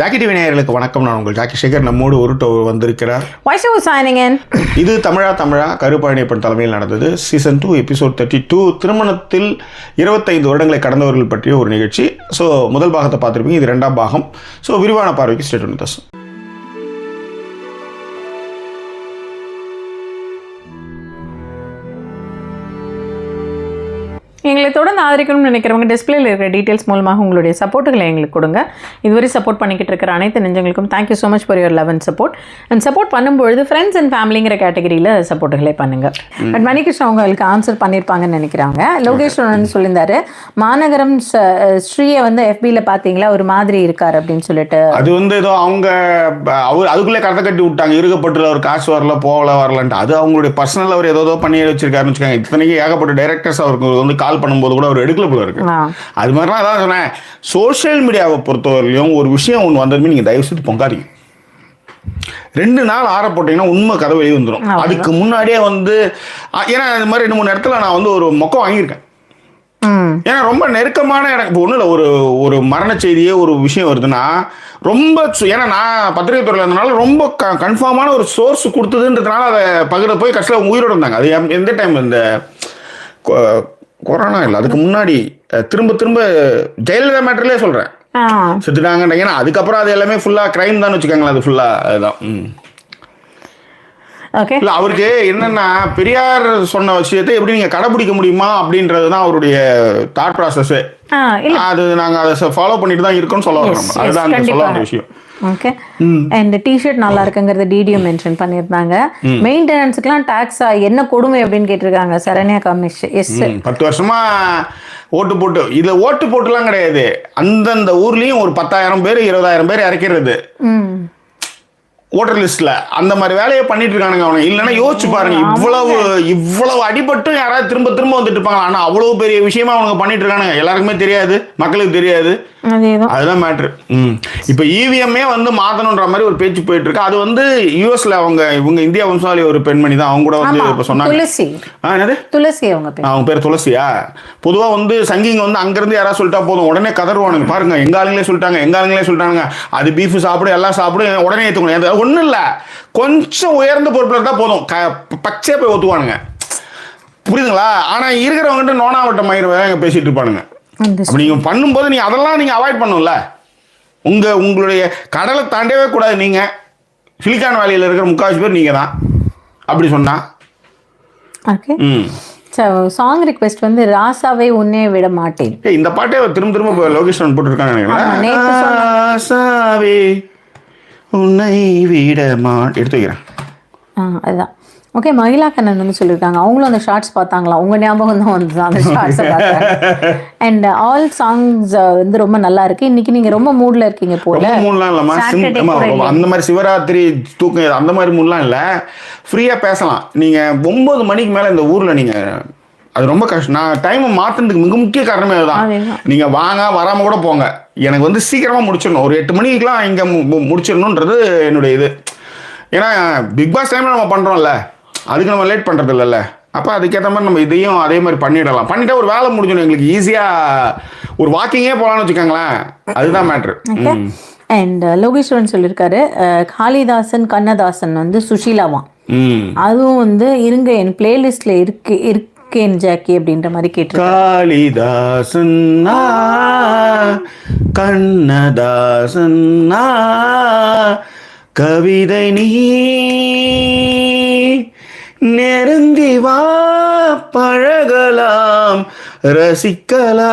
Jackie TV நேயர்களுக்கு வணக்கம். நான் உங்கள் ஜாக்கி சேகர். நம்மோடு வந்திருக்கிறார். இது தமிழா கருப்பழனியப்பன் தலைமையில் நடந்தது. சீசன் 2 எபிசோட் 32 திருமணத்தில் 25 வருடங்களை கடந்தவர்கள் பற்றிய ஒரு நிகழ்ச்சி. ஸோ முதல் பாகத்தை பார்த்துருப்பீங்க. இது 2ஆம் பாகம். ஸோ விரிவான பார்வைக்கு ஸ்டேட் பண்ணி தஸ். எங்களை தொடர்ந்து ஆதரிக்கணும்னு நினைக்கிறவங்க டிஸ்பிளேல இருக்கிற டீட்டெயில்ஸ் மூலமாக உங்களுடைய சப்போர்ட்டுகளை எங்களுக்கு கொடுங்க. இதுவரை சப்போர்ட் பண்ணிக்கிட்டு இருக்கிற அனைத்து நெஞ்சங்களுக்கும் thank you so much for your love and support. And support பண்ணும்பொழுது ஃப்ரெண்ட்ஸ் அண்ட் ஃபேமிலிங்கிற கேட்டகரியில் சப்போர்ட்டுகளை பண்ணுங்கள். பட் மணிகிருஷ்ணன் அவங்களுக்கு ஆன்சர் பண்ணியிருப்பாங்கன்னு நினைக்கிறாங்க. லோகேஸ்வரன் சொல்லியிருந்தாரு, மாநகரம் ஸ்ரீயை வந்து FBயில் பார்த்தீங்களா ஒரு மாதிரி இருக்கார் அப்படின்னு சொல்லிட்டு. அது வந்து ஏதோ அவங்க அதுக்குள்ளே கதை கட்டி விட்டாங்க. இருக்கப்பட்டு அவர் காசு வரல வரலன்ட்டு. அது அவங்களுடைய பர்சனல் அவர் ஏதோ பண்ணி வச்சிருக்காருன்னு வச்சுக்காங்க. இத்தனைக்கு ஏகப்பட்ட டைரக்டர்ஸ் அவருக்கு வந்து பண்ணும்போது கூட அவர் எடுக்கல போல இருக்கு. அது மாதிரிலாம் அதான் சொன்னேன். சோசியல் மீடியாவை பொறுத்தவரையிலும் ஒரு விஷயம் ஒன்று வந்ததுமே நீங்க தயவு செய்து பொங்காதீங்க. 2 நாள் ஆற போட்டீங்கன்னா உண்மை கதை வெளியே வந்துடும். அதுக்கு முன்னாடியே வந்து ஏன்னா இது மாதிரி 2-3 இடத்துல நான் வந்து ஒரு மொக்கம் வாங்கியிருக்கேன். ஏன்னா ரொம்ப நெருக்கமான எனக்கு இப்போ ஒன்றும் இல்லை, ஒரு மரண செய்தியே ஒரு விஷயம் வருதுன்னா ரொம்ப, ஏன்னா நான் பத்திரிகை துறையில் இருந்தனால ரொம்ப கன்ஃபார்மான ஒரு சோர்ஸ் கொடுத்ததுன்றதுனால அதை பகிர போய் கஷ்டம் உயிரோடு இருந்தாங்க. அது எந்த டைம் இந்த கொரோனா இல்லை, அதுக்கு முன்னாடி திரும்ப ஜெயலலிதா மேட்டர்லேயே சொல்கிறேன், செத்துட்டாங்க. ஏன்னா அதுக்கப்புறம் அது எல்லாமே ஃபுல்லாக க்ரைம் தான் வச்சுக்காங்களா. அது ஃபுல்லாக அதுதான். இல்லை அவருக்கு என்னன்னா பெரியார் சொன்ன விஷயத்தை எப்படி நீங்கள் கடைபிடிக்க முடியுமா அப்படின்றது தான் அவருடைய தாட் ப்ராசஸ்ஸு. அது நாங்கள் அதை ஃபாலோ பண்ணிட்டு தான் இருக்கோம்னு சொல்ல வரோம். அதுதான் அந்த சொல்ல வந்த விஷயம். ஓகே. அண்ட் டிஷர்ட் நல்லா இருக்குங்கிறது டிடிஓ மென்ஷன் பண்ணியிருந்தாங்க. மெயின்டெனன்ஸுக்குலாம் டாக்ஸா என்ன கொடுமை அப்படின்னு கேட்டிருக்காங்க சரண்யா கமிஷ். எஸ் 10 வருஷமா ஓட்டு போட்டு இதில் ஓட்டு போட்டுலாம் கிடையாது. அந்தந்த ஊர்லேயும் ஒரு 10,000 பேர் 20,000 பேர் இறக்கிறது ஓட்டர் லிஸ்ட்ல. அந்த மாதிரி வேலையை பண்ணிட்டு இருக்கானுங்க அவனுங்க. இல்லைன்னா யோசிச்சு பாருங்க, இவ்வளவு அடிபட்டும் யாராவது திரும்ப வந்துட்டு இருப்பாங்க. ஆனா அவ்வளவு பெரிய விஷயமா அவங்க பண்ணிட்டு இருக்கானுங்க. எல்லாருக்குமே தெரியாது, மக்களுக்கு தெரியாது. அதுதான் மேட்ரு. இப்ப இவிஎம்ஏ வந்து மாத்தணுன்ற மாதிரி ஒரு பேச்சு போயிட்டு இருக்கு. அது வந்து யூஎஸ்ல இவங்க இந்தியா வம்சாவளி ஒரு பெண்மணி தான். அவங்க கூட வந்து இப்ப சொன்னாங்க. துளசி அவங்க பேர் துளசியா. பொதுவா வந்து சங்கிங்க வந்து அங்கிருந்து யாராவது சொல்லிட்டா போதும் உடனே கதறுவானுங்க. பாருங்க எங்க ஆளுங்களே சொல்லிட்டாங்க. அது பீஃப் சாப்பிடு எல்லாம் சாப்பிடு உடனே ஏற்றுக்கணும். ஒன்றும் இல்லை, கொஞ்சம் உயர்ந்த பொறுப்பில் இருந்தால் போதும் பச்சையாக போய் ஒத்துவானுங்க. புரியுதுங்களா? ஆனால் இருக்கிறவங்ககிட்ட நோனாவட்ட மயிரை பேசிட்டு இருப்பானுங்க. அப்படி நீங்கள் பண்ணும்போது நீங்கள் அதெல்லாம் நீங்கள் அவாய்ட் பண்ணணும்ல. உங்களுடைய கடலை தாண்டவே கூடாது. நீங்கள் சிலிக்கான் வேலியில் இருக்கிற 3/4 பேர் நீங்கள் தான் அப்படி சொன்னா. ஓகே. சாங் ரிக்வெஸ்ட் வந்து ராசாவை உன்னே விட மாட்டேன். இந்த பாட்டே திரும்ப லோகேஷன் போட்டுருக்காங்க நினைக்கிறேன். ராசாவே உன்னை விட எடுத்து வைக்கிறேன். அதுதான். ஓகே. மகிழா கண்ணன் வந்து சொல்லியிருக்காங்க, அவங்களும் அந்த ஷார்ட்ஸ் பார்த்தாங்களா? உங்க ஞாபகம் தான் வந்து அந்த ஷார்ட்ஸை பார்த்தாங்க. அண்ட் ஆல் சாங்ஸ் வந்து ரொம்ப நல்லா இருக்கு. இன்னைக்கு நீங்க ரொம்ப மூட்ல இருக்கீங்க போல. மூட்லாம் இல்லம்மா, அந்த மாதிரி சிவராத்திரி தூக்கம் அந்த மாதிரி மூட்லாம் இல்லை. ஃப்ரீயா பேசலாம். நீங்க 9 மணிக்கு மேல இந்த ஊர்ல நீங்க அது ரொம்ப கஷ்டம். நான் டைமை மாற்றுறதுக்கு மிக முக்கிய காரணமே அதுதான். நீங்கள் வராமல் கூட போங்க, எனக்கு வந்து சீக்கிரமாக முடிச்சிடணும். ஒரு 8 மணிக்கெலாம் இங்கே முடிச்சிடணுன்றது என்னுடைய இது. ஏன்னா பிக் பாஸ் டைமில் நம்ம பண்ணுறோம்ல, அதுக்கு நம்ம லேட் பண்ணுறது இல்லைல்ல. அப்போ அதுக்கேற்ற மாதிரி நம்ம இதையும் அதே மாதிரி பண்ணிட்டா ஒரு வேலை முடிஞ்சிடும். எங்களுக்கு ஈஸியாக ஒரு வாக்கிங்கே போகலான்னு வச்சுக்கோங்களேன். அதுதான் மேட்ரு. அண்ட் லோகேஸ்வரன் சொல்லியிருக்காரு, காளிதாசன் கண்ணதாசன் வந்து சுஷீலாவான். அதுவும் வந்து இருங்க என் பிளேலிஸ்ட்ல இருக்கு ஜாக்கி அப்படின்ற மாதிரி கேட்டு. காளிதாசன் கண்ணதாசன் கவிதை நீ நெருங்கி வா பழகலாம் ரசிக்கலாம்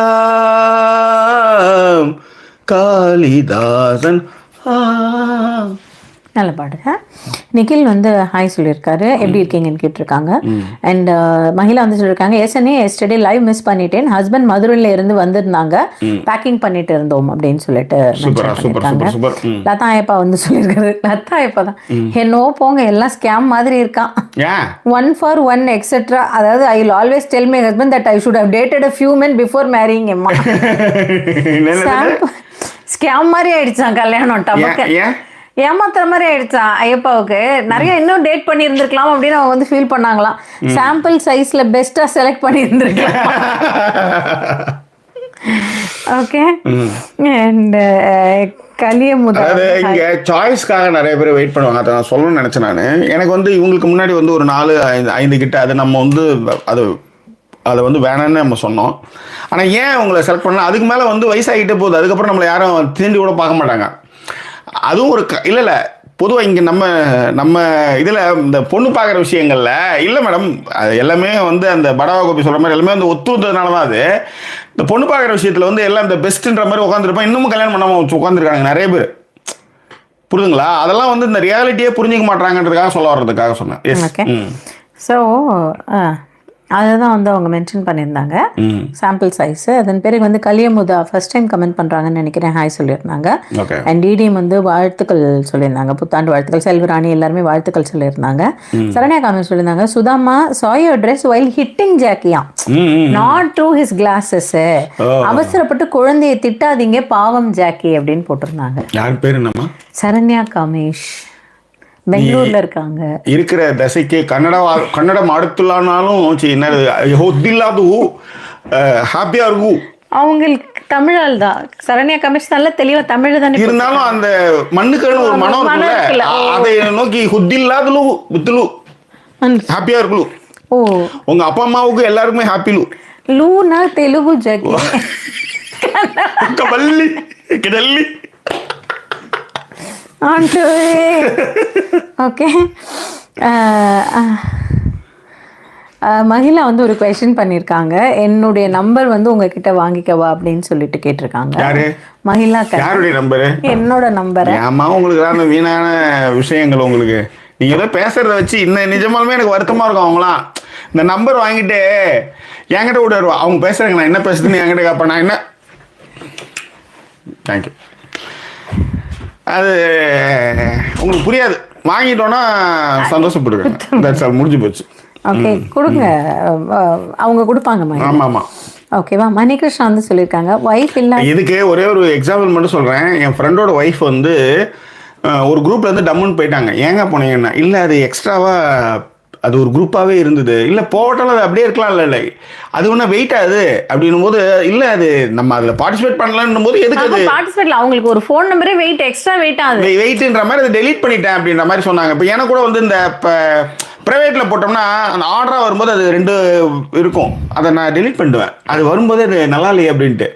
காளிதாசன். நல்ல பாடுங்க. நிகில் வந்து ஹாய் சொல்லியிருக்காரு, எப்படி இருக்கீங்கன்னு கேட்டிருக்காங்க. அண்ட் மகிழா வந்து சொல்லியிருக்காங்க, எஸ்டர்டே லைவ் மிஸ் பண்ணிட்டேன். ஹஸ்பண்ட் மதுரையில இருந்து வந்திருந்தாங்க, பேக்கிங் பண்ணிட்டு இருந்தோம் அப்படின்னு சொல்லிட்டு. லதா ஐயப்பா வந்து சொல்லியிருக்காரு, லதா ஐயப்பா தான் என்னோ போங்க எல்லாம் ஸ்கேம் மாதிரி இருக்கான். 1 for 1 எக்ஸெட்ரா. அதாவது I will always tell my husband that I should have dated a few men before marrying him. Scam மாதிரி ஆயிடுச்சான் கல்யாணம். டபக்க ஏமாத்துற மாதிரி ஆயிடுச்சான் ஐயப்பாவுக்கு. நிறைய இன்னும் டேட் பண்ணி இருந்திருக்கலாம் அப்படின்னு அவங்க வந்து ஃபீல் பண்ணாங்களாம். சாம்பிள் சைஸ்ல பெஸ்டா செலக்ட் பண்ணி இருந்திருக்கலாம். ஓகே. அண்ட் கலியமுதா அதாவது இங்க சாய்ஸ்க்காக நிறைய பேர் வெயிட் பண்ணுவாங்க. அதை நான் சொல்லணும்னு நினைச்சேன். நான் எனக்கு வந்து இவங்களுக்கு முன்னாடி வந்து ஒரு 4-5 கிட்ட அது நம்ம வந்து அதை வந்து வேணான்னு நம்ம சொன்னோம். ஆனால் ஏன் உங்களை செலக்ட் பண்ணலாம், அதுக்கு மேலே வந்து வயசாகிட்டே போகுது, அதுக்கப்புறம் நம்மளை யாரும் தீண்டி கூட பார்க்க மாட்டாங்க. அதுவும் ஒரு இல்லை பொதுவாக இங்கே நம்ம இதில் இந்த பொண்ணு பார்க்குற விஷயங்களில் இல்லை மேடம், அது எல்லாமே வந்து அந்த படவா கோபி சொல்கிற மாதிரி எல்லாமே வந்து ஒத்துவதுனால தான். அது இந்த பொண்ணு பார்க்குற விஷயத்தில் வந்து எல்லாம் இந்த பெஸ்ட்டுன்ற மாதிரி உட்காந்துருப்பேன். இன்னமும் கல்யாணம் பண்ணாமல் உட்காந்துருக்காங்க நிறைய பேர். புரியுதுங்களா? அதெல்லாம் வந்து இந்த ரியாலிட்டியே புரிஞ்சிக்க மாட்டாங்கன்றதுக்காக சொல்ல வர்றதுக்காக சொன்னேன். எஸ். ஸோ அதுதான் வந்து அவங்க மென்ஷன் பண்ணியிருந்தாங்க சாம்பிள் சைஸ். அதன் பிறகு வந்து கலியமுதா ஃபர்ஸ்ட் டைம் கமெண்ட் பண்ணுறாங்கன்னு நினைக்கிறேன், ஹாய் சொல்லியிருந்தாங்க. அண்ட் டிடிஎம் வந்து வாழ்த்துக்கள் சொல்லியிருந்தாங்க, புத்தாண்டு வாழ்த்துக்கள். செல்வராணி எல்லாருமே வாழ்த்துக்கள் சொல்லியிருந்தாங்க. சரண்யா காமெண்ட் சொல்லியிருந்தாங்க, Sudhama saw your dress while hitting ஜாக்கியா, நாட் த்ரூ ஹிஸ் கிளாஸஸ், அவசரப்பட்டு குழந்தையை திட்டாதீங்க பாவம் ஜாக்கி அப்படின்னு போட்டிருந்தாங்க. யார் பேர் என்னம்மா? சரண்யா காமேஷ், பெங்களூர்ல இருக்காங்க. இருக்கிற தசைக்கு கன்னடம் அடுத்துலானாலும் ஹொத்தில்லாது ஹாப்பியா இருக்கும். அவங்களுக்கு தமிழால் தான். சரண்யா கமேஷ் நல்ல தெளிவா தமிழ் தானே இருந்தாலும் அந்த மண்ணுக்கான ஒரு மனம் இருக்குல்ல, அதை நோக்கி ஹொத்தில்லாதலும் வித்துலு ஹாப்பியா இருக்கலும். ஓ, உங்க அப்பா அம்மாவுக்கு எல்லாருக்குமே ஹாப்பி லூ. லூனா தெலுங்கு ஜாக்கி கபல்லி கிடல்லி. ஓகே, மகிழா வந்து ஒரு கொஸ்டின் பண்ணியிருக்காங்க, என்னுடைய நம்பர் வந்து உங்ககிட்ட வாங்கிக்கவா அப்படின்னு சொல்லிட்டு கேட்டிருக்காங்க. மகிழா யாருடைய நம்பரு? என்னோட நம்பர். ஆமா, உங்களுக்கு அந்த வீணான விஷயங்கள் உங்களுக்கு நீங்க ஏதோ பேசுறத வச்சு இன்னும் நிஜமாலுமே எனக்கு வருத்தமா இருக்கும். அவங்களாம் இந்த நம்பர் வாங்கிட்டு என்கிட்ட கூட வருவா, அவங்க பேசுறாங்க, நான் என்ன பேசுறதுன்னு என்கிட்ட கேட்பேன். நான் என்ன தேங்க்யூ, அது உங்களுக்கு புரியாது. வாங்கிட்டோன்னா சந்தோஷப்படுவேன், முடிஞ்சு போச்சு. ஓகே, கொடுங்க, அவங்க கொடுப்பாங்க. ஆமாம் ஆமாம், ஓகேவா. மணிகிருஷ்ணா வந்து சொல்லியிருக்காங்க, ஒய்ஃப் இல்லை. இதுக்கு ஒரே ஒரு எக்ஸாம்பிள் மட்டும் சொல்கிறேன். என் ஃப்ரெண்டோட ஒய்ஃப் வந்து ஒரு குரூப்லேருந்து டம்முன்னு போயிட்டாங்க. ஏங்க போனீங்கன்னா, இல்லை அது எக்ஸ்ட்ராவாக அது ஒரு குரூப்பாகவே இருந்தது. இல்லை போட்டாலும் அது அப்படியே இருக்கலாம், இல்லை அது ஒன்றும் வெயிட் ஆகுது அப்படின்னும் போது, இல்லை அது நம்ம அதில் பார்ட்டிசிபேட் பண்ணலான்னும் போது எதுக்கு அது பார்ட்டிசிபேட், அவங்களுக்கு ஒரு ஃபோன் நம்பரே வெயிட் எக்ஸ்ட்ரா வெயிட் ஆகுது, வெயிட்ன்ற மாதிரி அதை டெலீட் பண்ணிட்டேன் அப்படின்ற மாதிரி சொன்னாங்க. இப்போ எனக்கு கூட வந்து இந்த இப்போ ப்ரைவேட்டில் போட்டோம்னா அந்த ஆர்டராக வரும்போது அது 2 இருக்கும், அதை நான் டெலீட் பண்ணிடுவேன். அது வரும்போது அது நல்லா இல்லையே அப்படின்ட்டு.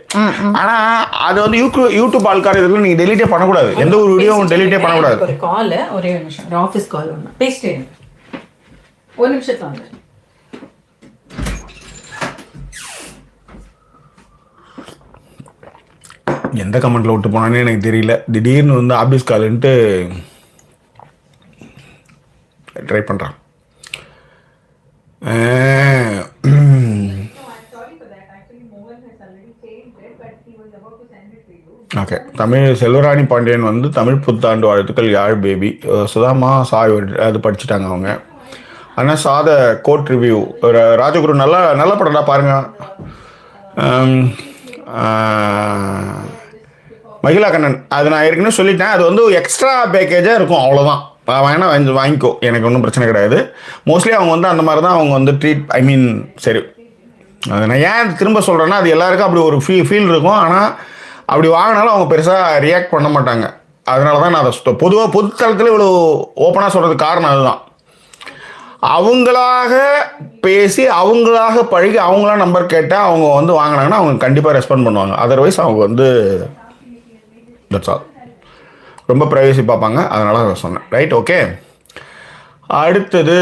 ஆனால் அது வந்து யூடியூப் ஆல்கார் இதில் நீங்கள் டெலீட்டே பண்ணக்கூடாது, எந்த ஒரு வீடியோவும் டெலீட்டே பண்ணக்கூடாது. ஒரு கால், ஒரே நிமிஷம், ஆஃபீஸ் கால் ஒன்று பேசிட்டே ஒரு நிமிஷத்துல வந்து. எந்த கமெண்ட்ல விட்டு போனானே எனக்கு தெரியல. திடீர்னு வந்து ஆபீஸ் கால்ன்ட்டு ட்ரை பண்றான். ஓகே, தமிழ் செல்வராணி பாண்டியன் வந்து தமிழ் புத்தாண்டு வாழ்த்துக்கள் யாழ் பேபி. சுதாமா சாய் அது படிச்சுட்டாங்க அவங்க. ஆனால் சாத கோட் ரிவ்யூ ராஜகுரு நல்ல படம்டா பாருங்க. மகிழா கண்ணன், அது நான் ஏற்கனவே சொல்லிட்டேன், அது வந்து எக்ஸ்ட்ரா பேக்கேஜாக இருக்கும், அவ்வளோதான். வேணா வாங்கிக்கோ, எனக்கு ஒன்றும் பிரச்சனை கிடையாது. மோஸ்ட்லி அவங்க வந்து அந்த மாதிரி தான் அவங்க வந்து சரி, அது நான் ஏன் திரும்ப சொல்கிறேன்னா, அது எல்லாருக்கும் அப்படி ஒரு ஃபீல் இருக்கும். ஆனால் அப்படி வாங்கினாலும் அவங்க பெருசாக ரியாக்ட் பண்ண மாட்டாங்க. அதனால தான் நான் அதை பொதுவாக பொதுத்தளத்தில் இவ்வளோ ஓப்பனாக சொல்கிறதுக்கு காரணம் அதுதான். அவங்களாக பேசி அவங்களாக பழகி அவங்களாம் நம்பர் கேட்டால் அவங்க வந்து வாங்கினாங்கன்னா அவங்க கண்டிப்பாக ரெஸ்பாண்ட் பண்ணுவாங்க. அதர்வைஸ் அவங்க வந்து தட்ஸ் ஆல், ரொம்ப ப்ரைவசி பார்ப்பாங்க. அதனால அதை சொன்னேன். Right, okay. அடுத்தது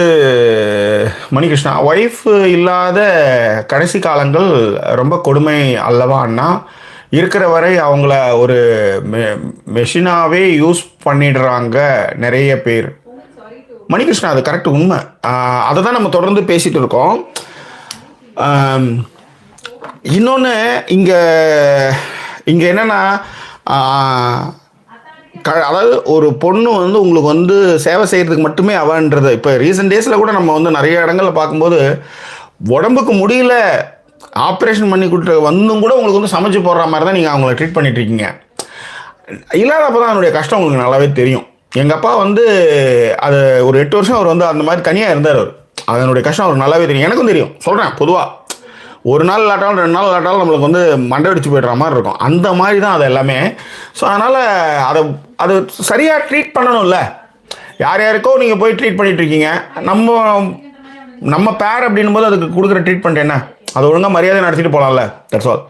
மணிகிருஷ்ணா, ஒய்ஃப் இல்லாத கடைசி காலங்கள் ரொம்ப கொடுமை அல்லவா அண்ணா? இருக்கிற வரை அவங்கள ஒரு மெஷினாகவே யூஸ் பண்ணிடுறாங்க நிறைய பேர். மணிகிருஷ்ணா, அது கரெக்ட், உண்மை. அதை தான் நம்ம தொடர்ந்து பேசிகிட்டு இருக்கோம். இன்னொன்று இங்கே என்னென்னா, அதாவது ஒரு பொண்ணு வந்து உங்களுக்கு வந்து சேவை செய்கிறதுக்கு மட்டுமே அவன்றது. இப்போ ரீசெண்ட் டேஸில் கூட நம்ம வந்து நிறைய இடங்களில் பார்க்கும்போது உடம்புக்கு முடியல, ஆப்ரேஷன் பண்ணி கொடுத்து வந்தும் கூட உங்களுக்கு வந்து சமைச்சு போடுற மாதிரி தான் நீங்கள் அவங்கள ட்ரீட் பண்ணிகிட்ருக்கீங்க. இல்லாதப்போ தான் அதனுடைய கஷ்டம் உங்களுக்கு நல்லாவே தெரியும். எங்கள் அப்பா வந்து அது ஒரு 8 வருஷம் அவர் வந்து அந்த மாதிரி தனியாக இருந்தார். அவர் அதனுடைய கஷ்டம் அவருக்கு நல்லாவே தெரியும், எனக்கும் தெரியும். சொல்கிறேன், பொதுவாக ஒரு நாள் இல்லாட்டாலும் 2 நாள் இல்லாட்டாலும் நம்மளுக்கு வந்து மண்டை அடிச்சு போய்டுற மாதிரி இருக்கும். அந்த மாதிரி தான் அது எல்லாமே. ஸோ அதனால் அது சரியாக ட்ரீட் பண்ணணும்ல. யார் யாருக்கோ நீங்கள் போய் ட்ரீட் பண்ணிட்டு இருக்கீங்க. நம்ம பேர் அப்படின்னும் போது அதுக்கு கொடுக்குற ட்ரீட்மெண்ட் என்ன? அதை ஒழுங்காக மரியாதை நடத்திட்டு போகலாம்ல. That's all.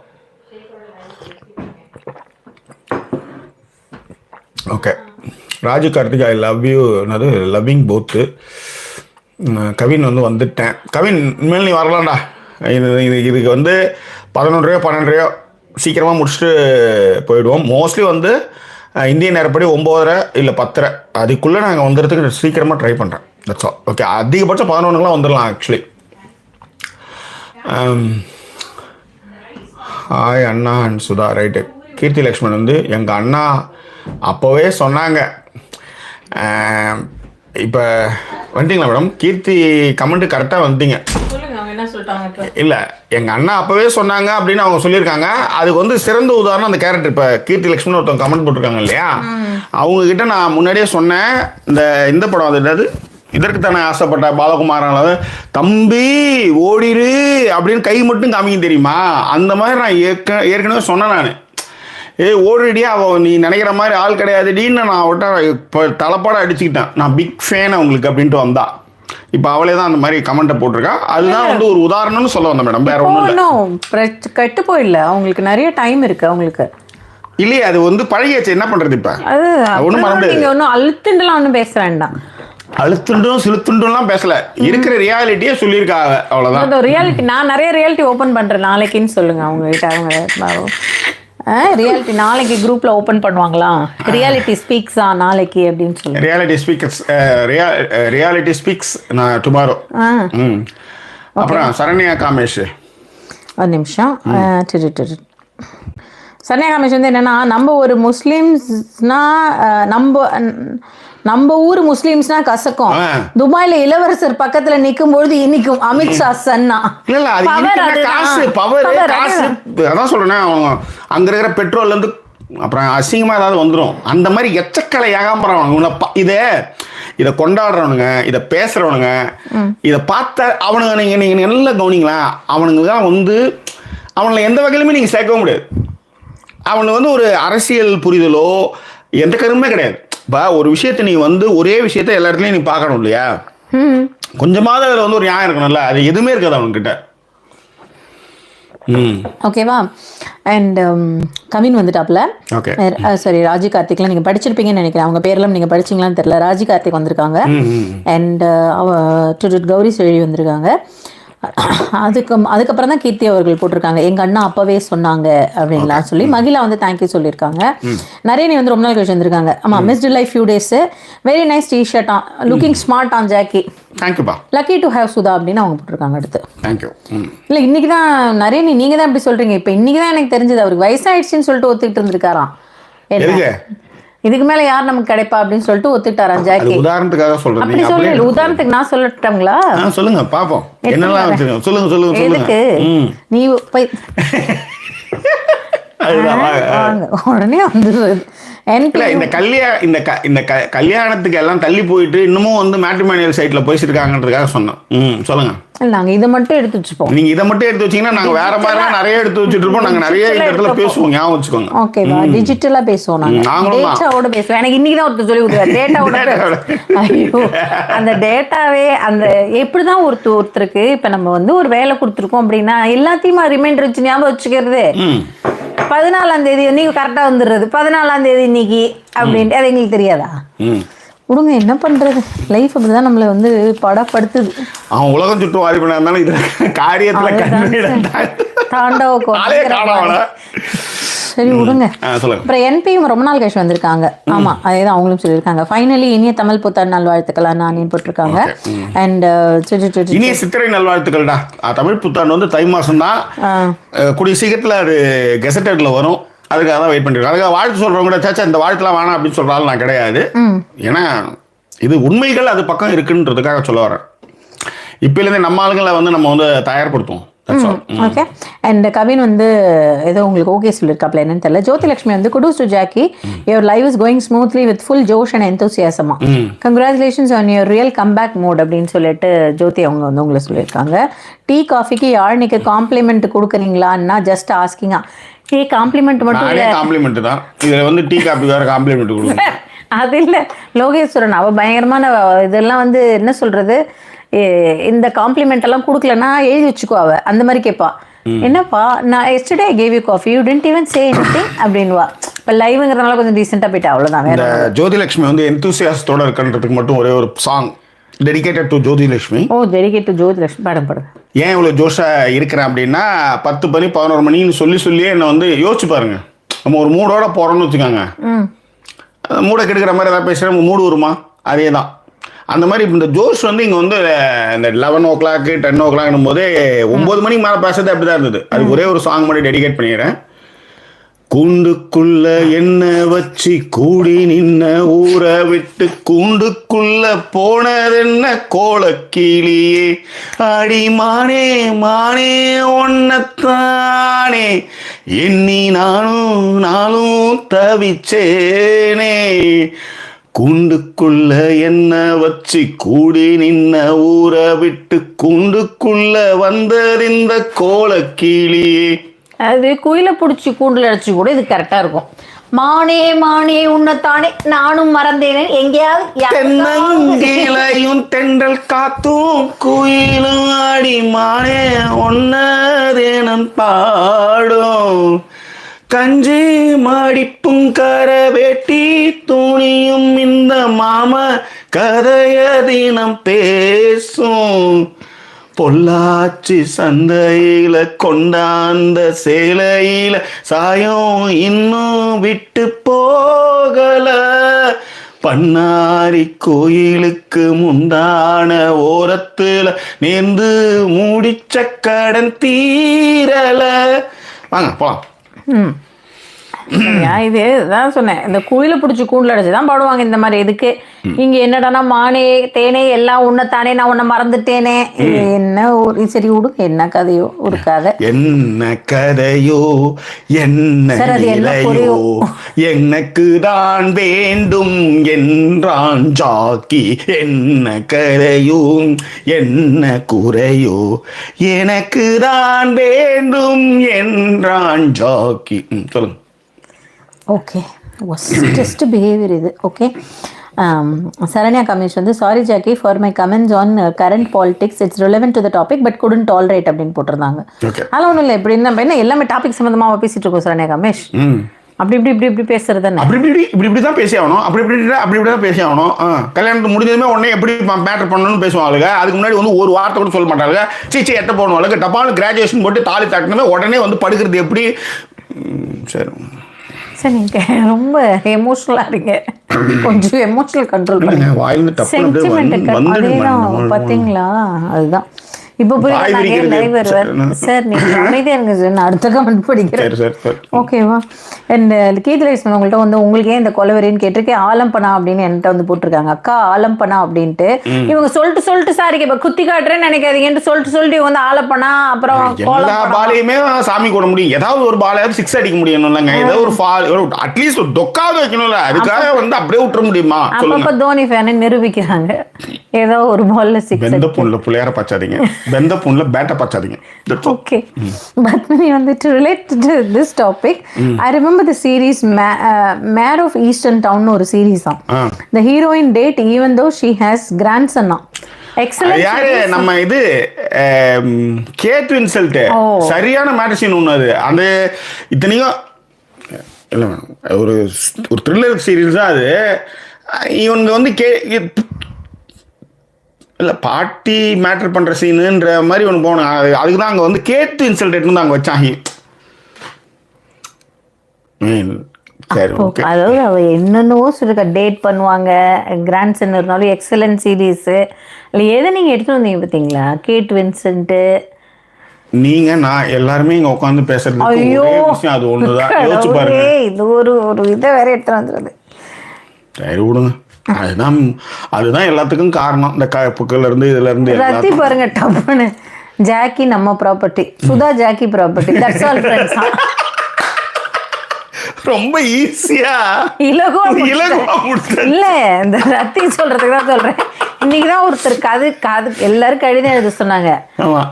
Okay. Raju Karthik I love you. என்னது லவ்விங் போத்து. கவின் வந்து வந்துட்டேன். கவின் இனிமேல் நீ வரலாம்டா. இதுக்கு வந்து 11 12 சீக்கிரமாக முடிச்சுட்டு போயிடுவோம். மோஸ்ட்லி வந்து இந்திய நேரப்படி 9:30 இல்லை 10:30 அதுக்குள்ளே நாங்கள் வந்துடுறதுக்கு சீக்கிரமாக ட்ரை பண்ணுறேன். That's all. ஓகே. அதிகபட்சம் 11 வந்துடலாம் ஆக்சுவலி. ஹாய் அண்ணா அண்ட் சுதா. ரைட்டு. கீர்த்தி லக்ஷ்மன் வந்து எங்கள் அண்ணா அப்போவே சொன்னாங்க. இப்போ வந்துட்டீங்களா மேடம்? கீர்த்தி கமெண்ட்டு கரெக்டாக வந்துட்டீங்க. இல்லை, எங்கள் அண்ணா அப்போவே சொன்னாங்க அப்படின்னு அவங்க சொல்லியிருக்காங்க. அதுக்கு வந்து சிறந்த உதாரணம் அந்த கேரக்டர். இப்போ கீர்த்தி லக்ஷ்மன் ஒருத்தவங்க கமெண்ட் போட்டிருக்காங்க இல்லையா, அவங்கக்கிட்ட நான் முன்னாடியே சொன்னேன். இந்த படம் அது என்னது, இதற்கு தானே ஆசைப்பட்ட பாலகுமாரன் தம்பி ஓடிரு அப்படின்னு கை மட்டும் காமிக்க தெரியுமா, அந்த மாதிரி நான் ஏற்கனவே சொன்னேன். நான் ஓடிடியா அவள் நீ நினைக்கிற மாதிரி ஆள் கிடையாதுடின்னு நான் அவட்ட இப்போ தலைப்பாட அடிச்சுக்கிட்டேன். நான் பிக் ஃபேன் அவங்களுக்கு அப்படின்ட்டு வந்தா. இப்போ அவளே தான் அந்த மாதிரி கமெண்ட்டை போட்டிருக்கா. அதுதான் வந்து ஒரு உதாரணம்னு சொல்ல வந்தேன் மேடம். வேற ஒன்றும் கெட்டு போயிடல. அவங்களுக்கு நிறைய டைம் இருக்கு. அவங்களுக்கு இல்லையே, அது வந்து பழகியாச்சு. என்ன பண்றது? இப்போ அது ஒன்றும் பண்ண முடியாது. ஒன்றும் அழுத்துண்டுலாம் ஒன்றும் பேச வேண்டாம். அழுத்துண்டும் சிலுத்துண்டும்லாம் பேசல. இருக்கிற ரியாலிட்டியே சொல்லியிருக்காங்க. அவ்வளோதான் ரியாலிட்டி. நான் நிறைய ரியாலிட்டி ஓப்பன் பண்ணுறேன். நாளைக்குன்னு சொல்லுங்க அவங்க கிட்ட. அவங்க ரியாலிட்டி நாளைக்கு குரூப்ல ஓபன் பண்ணுவாங்களா? ரியாலிட்டி ஸ்பீக்ஸா நாளைக்கு அப்படின்னு சொல்லி. Reality speaks tomorrow. அப்புறம் சரண்யா காமேஷ் ஒரு நிமிஷம். சரண்யா காமேஷ் வந்து என்னன்னா, நம்ம ஒரு முஸ்லிம்ஸ்னா நம்ம ஊர் முஸ்லிம்ஸ்னா கசக்கும். துபாயில இளவரசர் பக்கத்துல நிக்கும் பொழுது இன்னைக்கும் அமித்ஷா சன்னா. அதான் சொல்றேன். அங்க இருக்கிற பெட்ரோல்ல இருந்து அப்புறம் அசிங்கமா ஏதாவது வந்துடும். அந்த மாதிரி எச்சக்கலை ஏகாம்பரம். இதை கொண்டாடுறவனுங்க, இதை பேசுறவனுங்க, இதை பார்த்த அவனுங்க நீங்க நல்லா கவனிங்களா, அவனுங்க தான் வந்து அவனை எந்த வகையிலுமே நீங்க சேர்க்கவும் முடியாது. அவனுக்கு வந்து ஒரு அரசியல் புரிதலோ எந்த கருமே கிடையாது. இப்போ ஒரு விஷயத்தை நீ வந்து ஒரே விஷயத்த எல்லா இடத்துலையும் நீ பார்க்கணும் இல்லையா? கொஞ்சமாவது அதில் வந்து ஒரு நியாயம் இருக்கணும்ல. அது எதுவுமே இருக்காது அவன்கிட்ட. ஓகேவா? அண்ட் கவின் வந்துட்டாப்ல. சாரி, ராஜி கார்த்திக்லாம் நீங்கள் படிச்சிருப்பீங்கன்னு நினைக்கிறேன். அவங்க பேரெல்லாம் நீங்கள் படிச்சிங்களான்னு தெரியல. ராஜி கார்த்திக் வந்திருக்காங்க. அண்ட் கௌரி செழி வந்திருக்காங்க. அதுக்கப்புறம் தான் கீர்த்தி அவர்கள் போட்டிருக்காங்க எங்கள் அண்ணா அப்பவே சொன்னாங்க அப்படின்லாம் சொல்லி. மகிழா வந்து தேங்க்யூ சொல்லியிருக்காங்க. நரேனி வந்து ரொம்ப நாள் கழிச்சு வந்திருக்காங்க. ஆமாம், missed life few days. Very nice t-shirt, looking smart on Jackie. தேங்க்யூப்பா. லக்கி டு ஹேவ் சுதா அப்படின்னு அவங்க போட்டிருக்காங்க. அடுத்து தேங்க்யூ. இல்லை, இன்னைக்கு தான் நரேனி நீங்கள் தான் இப்படி சொல்கிறீங்க. இப்போ இன்னைக்கு தான் எனக்கு தெரிஞ்சது அவருக்கு வயசாயிடுச்சுன்னு சொல்லிட்டு ஒத்துக்கிட்டு இருந்திருக்காராம். இதுக்கு மேல யார் நமக்கு கிடைப்பா அப்படின்னு சொல்லிட்டு ஒத்துட்டாராம் ஜாக்கி. உதாரணத்துக்காக சொல்றேன். அப்படி சொல்லல, உதாரணத்துக்கு நான் சொல்லட்டுங்களா? சொல்லுங்க பாப்போம். என்னெல்லாம் சொல்லுங்க. எதுக்கு நீ போய் உடனே வந்துடுறது. இந்த கல்யாணத்துக்கு எல்லாம் தள்ளி போயிட்டு இன்னமும் வந்து மேட்ரிமோனியல் சைட்ல போயிச்சிருக்காங்கன்றதுக்காக சொன்னோம். சொல்லுங்க. நாங்க இதை மட்டும் எடுத்து வச்சுப்போம். நீங்க இதை மட்டும் எடுத்து வச்சீங்கன்னா நாங்க வேற மாதிரி நிறைய எடுத்து வச்சுட்டு இருப்போம். நாங்க நிறைய இந்த இடத்துல பேசுவோம். ஞாபகம் வச்சுக்கோங்க. ஓகேவா? டிஜிட்டலா பேசுவோம். நாங்க டேட்டாவோட பேசுவோம். எனக்கு இன்னைக்கு தான் ஒருத்தர் சொல்லி கொடுத்தாரு டேட்டாவோட. ஐயோ, அந்த டேட்டாவே அந்த எப்படிதான் ஒருத்தருக்கு இப்ப நம்ம வந்து ஒரு வேலை கொடுத்துருக்கோம் அப்படின்னா எல்லாத்தையும் ரிமைண்டர் வச்சு ஞாபகம் வச்சுக்கிறது. 14ஆம் தேதி நீங்க கரெக்டா வந்துடுறது. 14ஆம் தேதி இன்னைக்கு அப்படின்ட்டு அது எங்களுக்கு தெரியாதா? விடுங்க, என்ன பண்றது, லைஃப் அப்படிதான் நம்மளை வந்து படப்படுத்துது. அவன் உலகம் சுற்றும் வாரி பண்ணாலும் இது காரியத்துல தாண்டவ. சரி விடுங்க. அப்புறம் என்பியும் ரொம்ப நாள் கழிச்சு வந்திருக்காங்க. ஆமா, அதேதான் அவங்களும் சொல்லியிருக்காங்க. ஃபைனலி இனிய தமிழ் புத்தாண்டு நல்வாழ்த்துக்கள் நான் போட்டிருக்காங்க. அண்ட் இனிய சித்திரை நல்வாழ்த்துக்கள்டா. தமிழ் புத்தாண்டு வந்து தை மாசம் தான். கூடிய சீக்கிரத்துல அது கெசட்டட்ல வரும். அதுக்காக தான் வெயிட் பண்ணிருக்கேன். அதுக்காக வாழ்த்து சொல்றவங்க கூட சேச்சா இந்த வாழ்த்துலாம் வேணாம் அப்படின்னு சொல்றாலும் நான் கிடையாது. ஏன்னா இது உண்மைகள் அது பக்கம் இருக்குன்றதுக்காக சொல்ல வரேன். இப்போலேருந்து நம்ம ஆளுங்களை வந்து நம்ம வந்து தயார்படுத்துவோம். ஓகே. அண்ட் கவின் வந்து ஏதோ உங்களுக்கு ஓகே சொல்லியிருக்காப்ல என்னன்னு தெரியல. ஜோதிலட்சுமி வந்து kudos to Jackie, your life is going smoothly with full ஜோஷ் அண்ட் எந்தூசியாசமா, congratulations on your real comeback mode அப்படின்னு சொல்லிட்டு ஜோதி அவங்க வந்து உங்களை சொல்லியிருக்காங்க. டீ காஃபிக்கு யாழ்னிக்கு காம்ப்ளிமெண்ட் கொடுக்குறீங்களான்னா ஜஸ்ட் ஆஸ்கிங்கா. டீ காம்ப்ளிமெண்ட் மட்டும் இல்லை, காம்ப்ளிமெண்ட் தான். இதுல வந்து டீ காபி வேற காம்ப்ளிமெண்ட் கொடுங்க. அது இல்லை லோகேஸ்வரன் அவ பயங்கரமான இதெல்லாம் வந்து என்ன சொல்றது, இந்த காம்ப்ளிமெண்ட் எல்லாம் கொடுக்கலன்னா எழுதி வச்சுக்கோ அவ அந்த மாதிரி கேட்பா. என்னப்பா நான் yesterday gave you coffee you didn't even say anything அப்படின்வா. இப்போ லைவ்ங்கிறதுனால கொஞ்சம் டீசெண்டாக போயிட்டா அவ்வளோதான். இந்த ஜோதிலட்சுமி வந்து எந்தூசியாஸ்டோட இருக்கின்றதுக்கு மட்டும் ஒரே ஒரு song dedicated to Jothilakshmi. Oh dedicate to Jothilakshmi. பாடம் பாடு. ஏன் இவ்வளோ ஜோஷா இருக்கிறேன் அப்படின்னா 10 மணி 11 மணின்னு சொல்லியே என்னை வந்து யோசிச்சு பாருங்க. நம்ம ஒரு மூடோட போகிறோம்னு வச்சுக்கோங்க, மூடை கெடுக்கிற மாதிரி ஏதாவது பேசுகிற நம்ம மூடு வருமா? அதே தான். அந்த மாதிரி இந்த ஜோஷ் வந்து இங்கே வந்து இந்த 11 o'clock 10 o'clock போதே 9 மணிக்கு மேலே பேசுறது அப்படி தான் இருந்தது. அதுக்கு ஒரே ஒரு சாங் மட்டும் டெடிகேட் பண்ணிடுறேன். கூண்டுக்குள்ள என்ன வச்சு கூடி நின்ன ஊற விட்டு கூண்டுக்குள்ள போனதென்ன கோலக்கிளியே, அடி மானே மானே ஒன்னத்தானே எண்ணி நானும் தவிச்சேனே, கூண்டுக்குள்ள என்ன வச்சு கூடி நின்ன ஊற விட்டு கூண்டுக்குள்ள வந்தறிந்த கோலக்கிளியே. அது குயில பிடிச்சி கூண்டில் அடைச்சி கூட இது கரெக்டா இருக்கும். மானே மானே உன்னத்தானே நானும் மறந்தேனே எங்கேயாவது தென்னங்கிளையும் தென்றல் காத்தும் குயிலும் ஆடி மானே ஒன்னதேனம் பாடும், கஞ்சி மாடிப்பும் கர வேட்டி துணியும் இந்த மாம கதைய தினம் பேசும், பொள்ளாச்சி சந்தையில கொண்டாந்த சேலையில சாயம் இன்னும் விட்டு போகல, பண்ணாரி கோயிலுக்கு முந்தான ஓரத்துல நேர்ந்து மூடிச்ச கடன் தீரல. வாங்க போலாம். இது தான் சொன்னேன், இந்த குயில பிடிச்சி கூண்டில் அடைச்சுதான் பாடுவாங்க இந்த மாதிரி. இதுக்கு இங்க என்னடானா மானே தேனே எல்லாம் உன்னத்தானே நான் உன்னை மறந்துட்டேனே, என்ன ஒரு சரி விடுங்க, என்ன கதையோ ஒரு கதை. என்ன கதையோ என்ன நிலையோ எனக்கு தான் வேண்டும் என்றான் ஜாக்கி, என்ன கதையோ என்ன குறையோ எனக்கு தான் வேண்டும் என்றான் ஜாக்கி. சொல்லுங்க. ஓகே ஜஸ்ட் பிஹேவியர் இது. ஓகே. சரண்யா கமேஷ் வந்து sorry Jackie for my comments on current politics, it's relevant to the topic but couldn't tolerate அப்படின்னு போட்டிருந்தாங்க. அதெல்லாம் ஒன்றும் இல்லை, இப்படி என்ன எல்லாமே டாபிக் சம்மந்தமாக பேசிட்டு இருக்கோம் சரண்யா கமேஷ். அப்படி இப்படி பேசுறது தானே, இப்படி தான் பேசி ஆகணும், அப்படி தான் பேசி ஆகணும். கல்யாணத்துக்கு முடிஞ்சதுமே உடனே எப்படி மேட்டர் பண்ணணும்னு பேசுவாங்க. அதுக்கு முன்னாடி வந்து ஒரு வார்த்தை கூட சொல்ல மாட்டாங்க. சீச்சி எட்ட போகணும் டப்பால் கிராஜுவேஷன் போட்டு தாலி தட்டினமே உடனே வந்து படுக்கிறது எப்படி? சரி சார் நீங்கள் ரொம்ப எமோஷ்னலாக இருங்க, கொஞ்சம் எமோஷனல் கண்ட்ரோல் பண்ணுங்க. சென்டிமெண்ட் அதே தான் பார்த்தீங்களா, அதுதான். இப்போ சார் நீங்க அமைதியா இருங்க சார், நான் அடுத்த கமெண்ட் படிக்கிறேன் ஓகேவா. அண்ட் கீதரேசன் உங்கள்கிட்ட வந்து உங்களுக்கு ஏன் இந்த கொலவரின்னு கேட்டிருக்கேன். ஆலம்பனா அப்படின்னு என்கிட்ட வந்து போட்டிருக்காங்க, அக்கா ஆலம்பனா அப்படின்ட்டு. இவங்க சொல்லிட்டு சாரி இப்ப குத்தி காட்டுறேன்னு நினைக்காதீங்கன்னு சொல்லிட்டு இவங்க வந்து ஆலப்பனா அப்புறம் பாலையுமே சாமி கூட முடியும், ஏதாவது ஒரு பாலையாவது 6 அடிக்க முடியணும்லங்க, ஏதாவது ஒரு அட்லீஸ்ட் ஒரு டொக்காவது வைக்கணும்ல, அதுக்காக வந்து அப்படியே விட்டுற முடியுமா? அப்ப தோனி ஃபேனை நிரூபிக்கிறாங்க, ஏதோ ஒரு பால்ல 6. பெந்த பொண்ணுல புள்ளையார பச்சாதீங்க, பெந்த பொண்ணுல பேட்டை பச்சாதீங்க. ஓகே, பட் when you வந்து to relate to this topic, I remember the series Mare of Eastern Town ஒரு சீரிஸ் தான். The heroine date even though she has grandson. Excellent. யாரு நம்ம இது கேட் வின்செல்ட் சரியான மேட்டர் ஒன்று. அது அந்த இத்தனையும் இல்லை ஒரு த்ரில்லர் சீரீஸ் தான் அது. இவங்க வந்து இல்லை பாட்டி மேட்டர் பண்ணுற சீனுன்ற மாதிரி ஒன்று போகணும். அதுக்கு தான் அங்கே வந்து கேட்டு இன்சல்டேட்னு தான் அங்கே வச்சாங்க. அதாவது அவ என்னென்னவோ சொல்லிருக்க, டேட் பண்ணுவாங்க, கிராண்ட் சன் இருந்தாலும் எக்ஸலன்ட் சீரீஸு. இல்லை எதை நீங்கள் எடுத்துகிட்டு வந்தீங்க பார்த்தீங்களா, கேட் வின்சென்ட்டு. நீங்க நான் எல்லாருமே இங்கே உட்காந்து பேசுறது விஷயம் அது ஒன்று தான். யோசிச்சு பாருங்க, இது ஒரு இதை வேற எடுத்துகிட்டு வந்துடுது. சரி விடுங்க, அதுதான் எல்லாத்துக்கும் காரணம். இந்த புக்கில் இருந்து இதுல இருந்து ரத்தி பாருங்க டப்புன்னு ஜாக்கி நம்ம property, Sudha Jackie property, that's all friends. ரொம்ப ஈஸியா இலகுவா முடிச்சு. இல்ல இந்த ரத்தி சொல்றதுக்கு தான் சொல்றேன். இன்னைக்குதான் ஒருத்தர் காது எல்லாரும் கடிதம் எழுத சொன்னாங்க.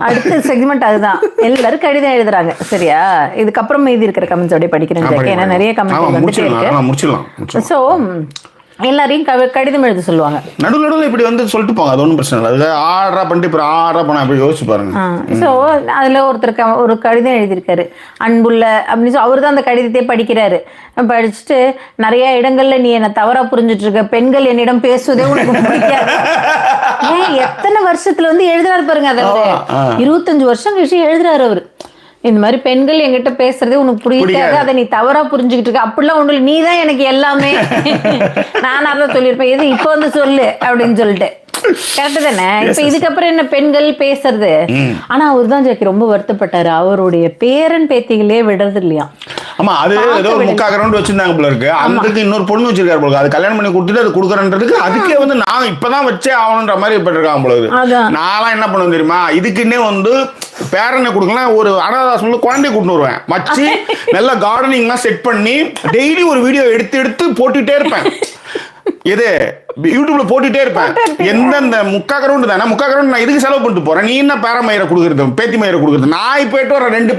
அடுத்த செக்மெண்ட் அதுதான், எல்லாரும் கடிதம் எழுதுறாங்க. சரியா, இதுக்கப்புறம் மீதி இருக்கிற கமெண்ட்ஸ் அப்படியே படிக்கிறேன். ஏன்னா நிறைய கமெண்ட் வந்துட்டே இருக்கு. ஸோ எல்லாரையும் கடிதம் எழுத சொல்லுவாங்க. நடுவில் இப்படி வந்து சொல்லிட்டு போங்க, அது ஒன்றும் பிரச்சனை இல்லை. அது ஆர்டரா பண்ணிட்டு இப்போ ஆர்டரா பண்ண அப்படி யோசிச்சு பாருங்க. ஸோ அதில் ஒருத்தர் ஒரு கடிதம் எழுதியிருக்காரு, அன்புள்ள அப்படின்னு சொல்லி. அவர் தான் அந்த கடிதத்தை படிக்கிறாரு. படிச்சுட்டு, நிறைய இடங்கள்ல நீ என்ன தவறா புரிஞ்சுட்டு இருக்க, பெண்கள் என்னிடம் பேசுவதே உனக்கு பிடிக்காது. ஏன் எத்தனை வருஷத்துல வந்து எழுதுறாரு பாருங்க. அதை 25 வருஷம் கழிச்சு எழுதுறாரு அவரு. இந்த மாதிரி பெண்கள் என்கிட்ட பேசுறதே உனக்கு பிடிக்காது, அதை நீ தவறா புரிஞ்சுக்கிட்டு இருக்க. அப்படிலாம் ஒண்ணு, நீ தான் எனக்கு எல்லாமே. நானா தான் சொல்லியிருப்பேன், எது இப்போ வந்து சொல்லு அப்படின்னு சொல்லிட்டு. கரெக்டு தானே? இப்ப இதுக்கப்புறம் என்ன பெண்கள் பேசுறது? ஆனா அவர் தான் ஜாக்கி ரொம்ப வருத்தப்பட்டாரு, அவருடைய பேரன் பேத்திகளே விடுறது இல்லையா. ஆமா, அது ஏதோ ஒரு 3/4 கிரவுண்ட் வச்சிருந்தாங்க போல இருக்கு. அதுக்கு இன்னொரு பொண்ணு வச்சிருக்காரு போல, அது கல்யாணம் பண்ணி கொடுத்துட்டு அது கொடுக்குறன்றதுக்கு அதுக்கே வந்து நான் இப்பதான் வச்சே ஆகணுன்ற மாதிரி பட்டிருக்காங்க போல. நான்லாம் என்ன பண்ணுவேன் தெரியுமா, இதுக்குன்னே வந்து பேரனை கொடுக்கலாம், ஒரு அனாதாசம்ல குழந்தைய கூட்டு வருவேன், வச்சு நல்லா கார்டனிங்லாம் செட் பண்ணி டெய்லி ஒரு வீடியோ எடுத்து போட்டுட்டே இருப்பேன். இது யூடியூப்ல போட்டுட்டே இருப்பேன். எந்தெந்த 3/4 கிரவுண்ட் தானே, 3/4 கிரவுண்ட் நான் இதுக்கு செலவு பண்ணிட்டு போறேன், நீ என்ன பேர மயிரை கொடுக்குறது, பேத்தி மயிரை கொடுக்குறது, நான் போயிட்டு ஒரு 2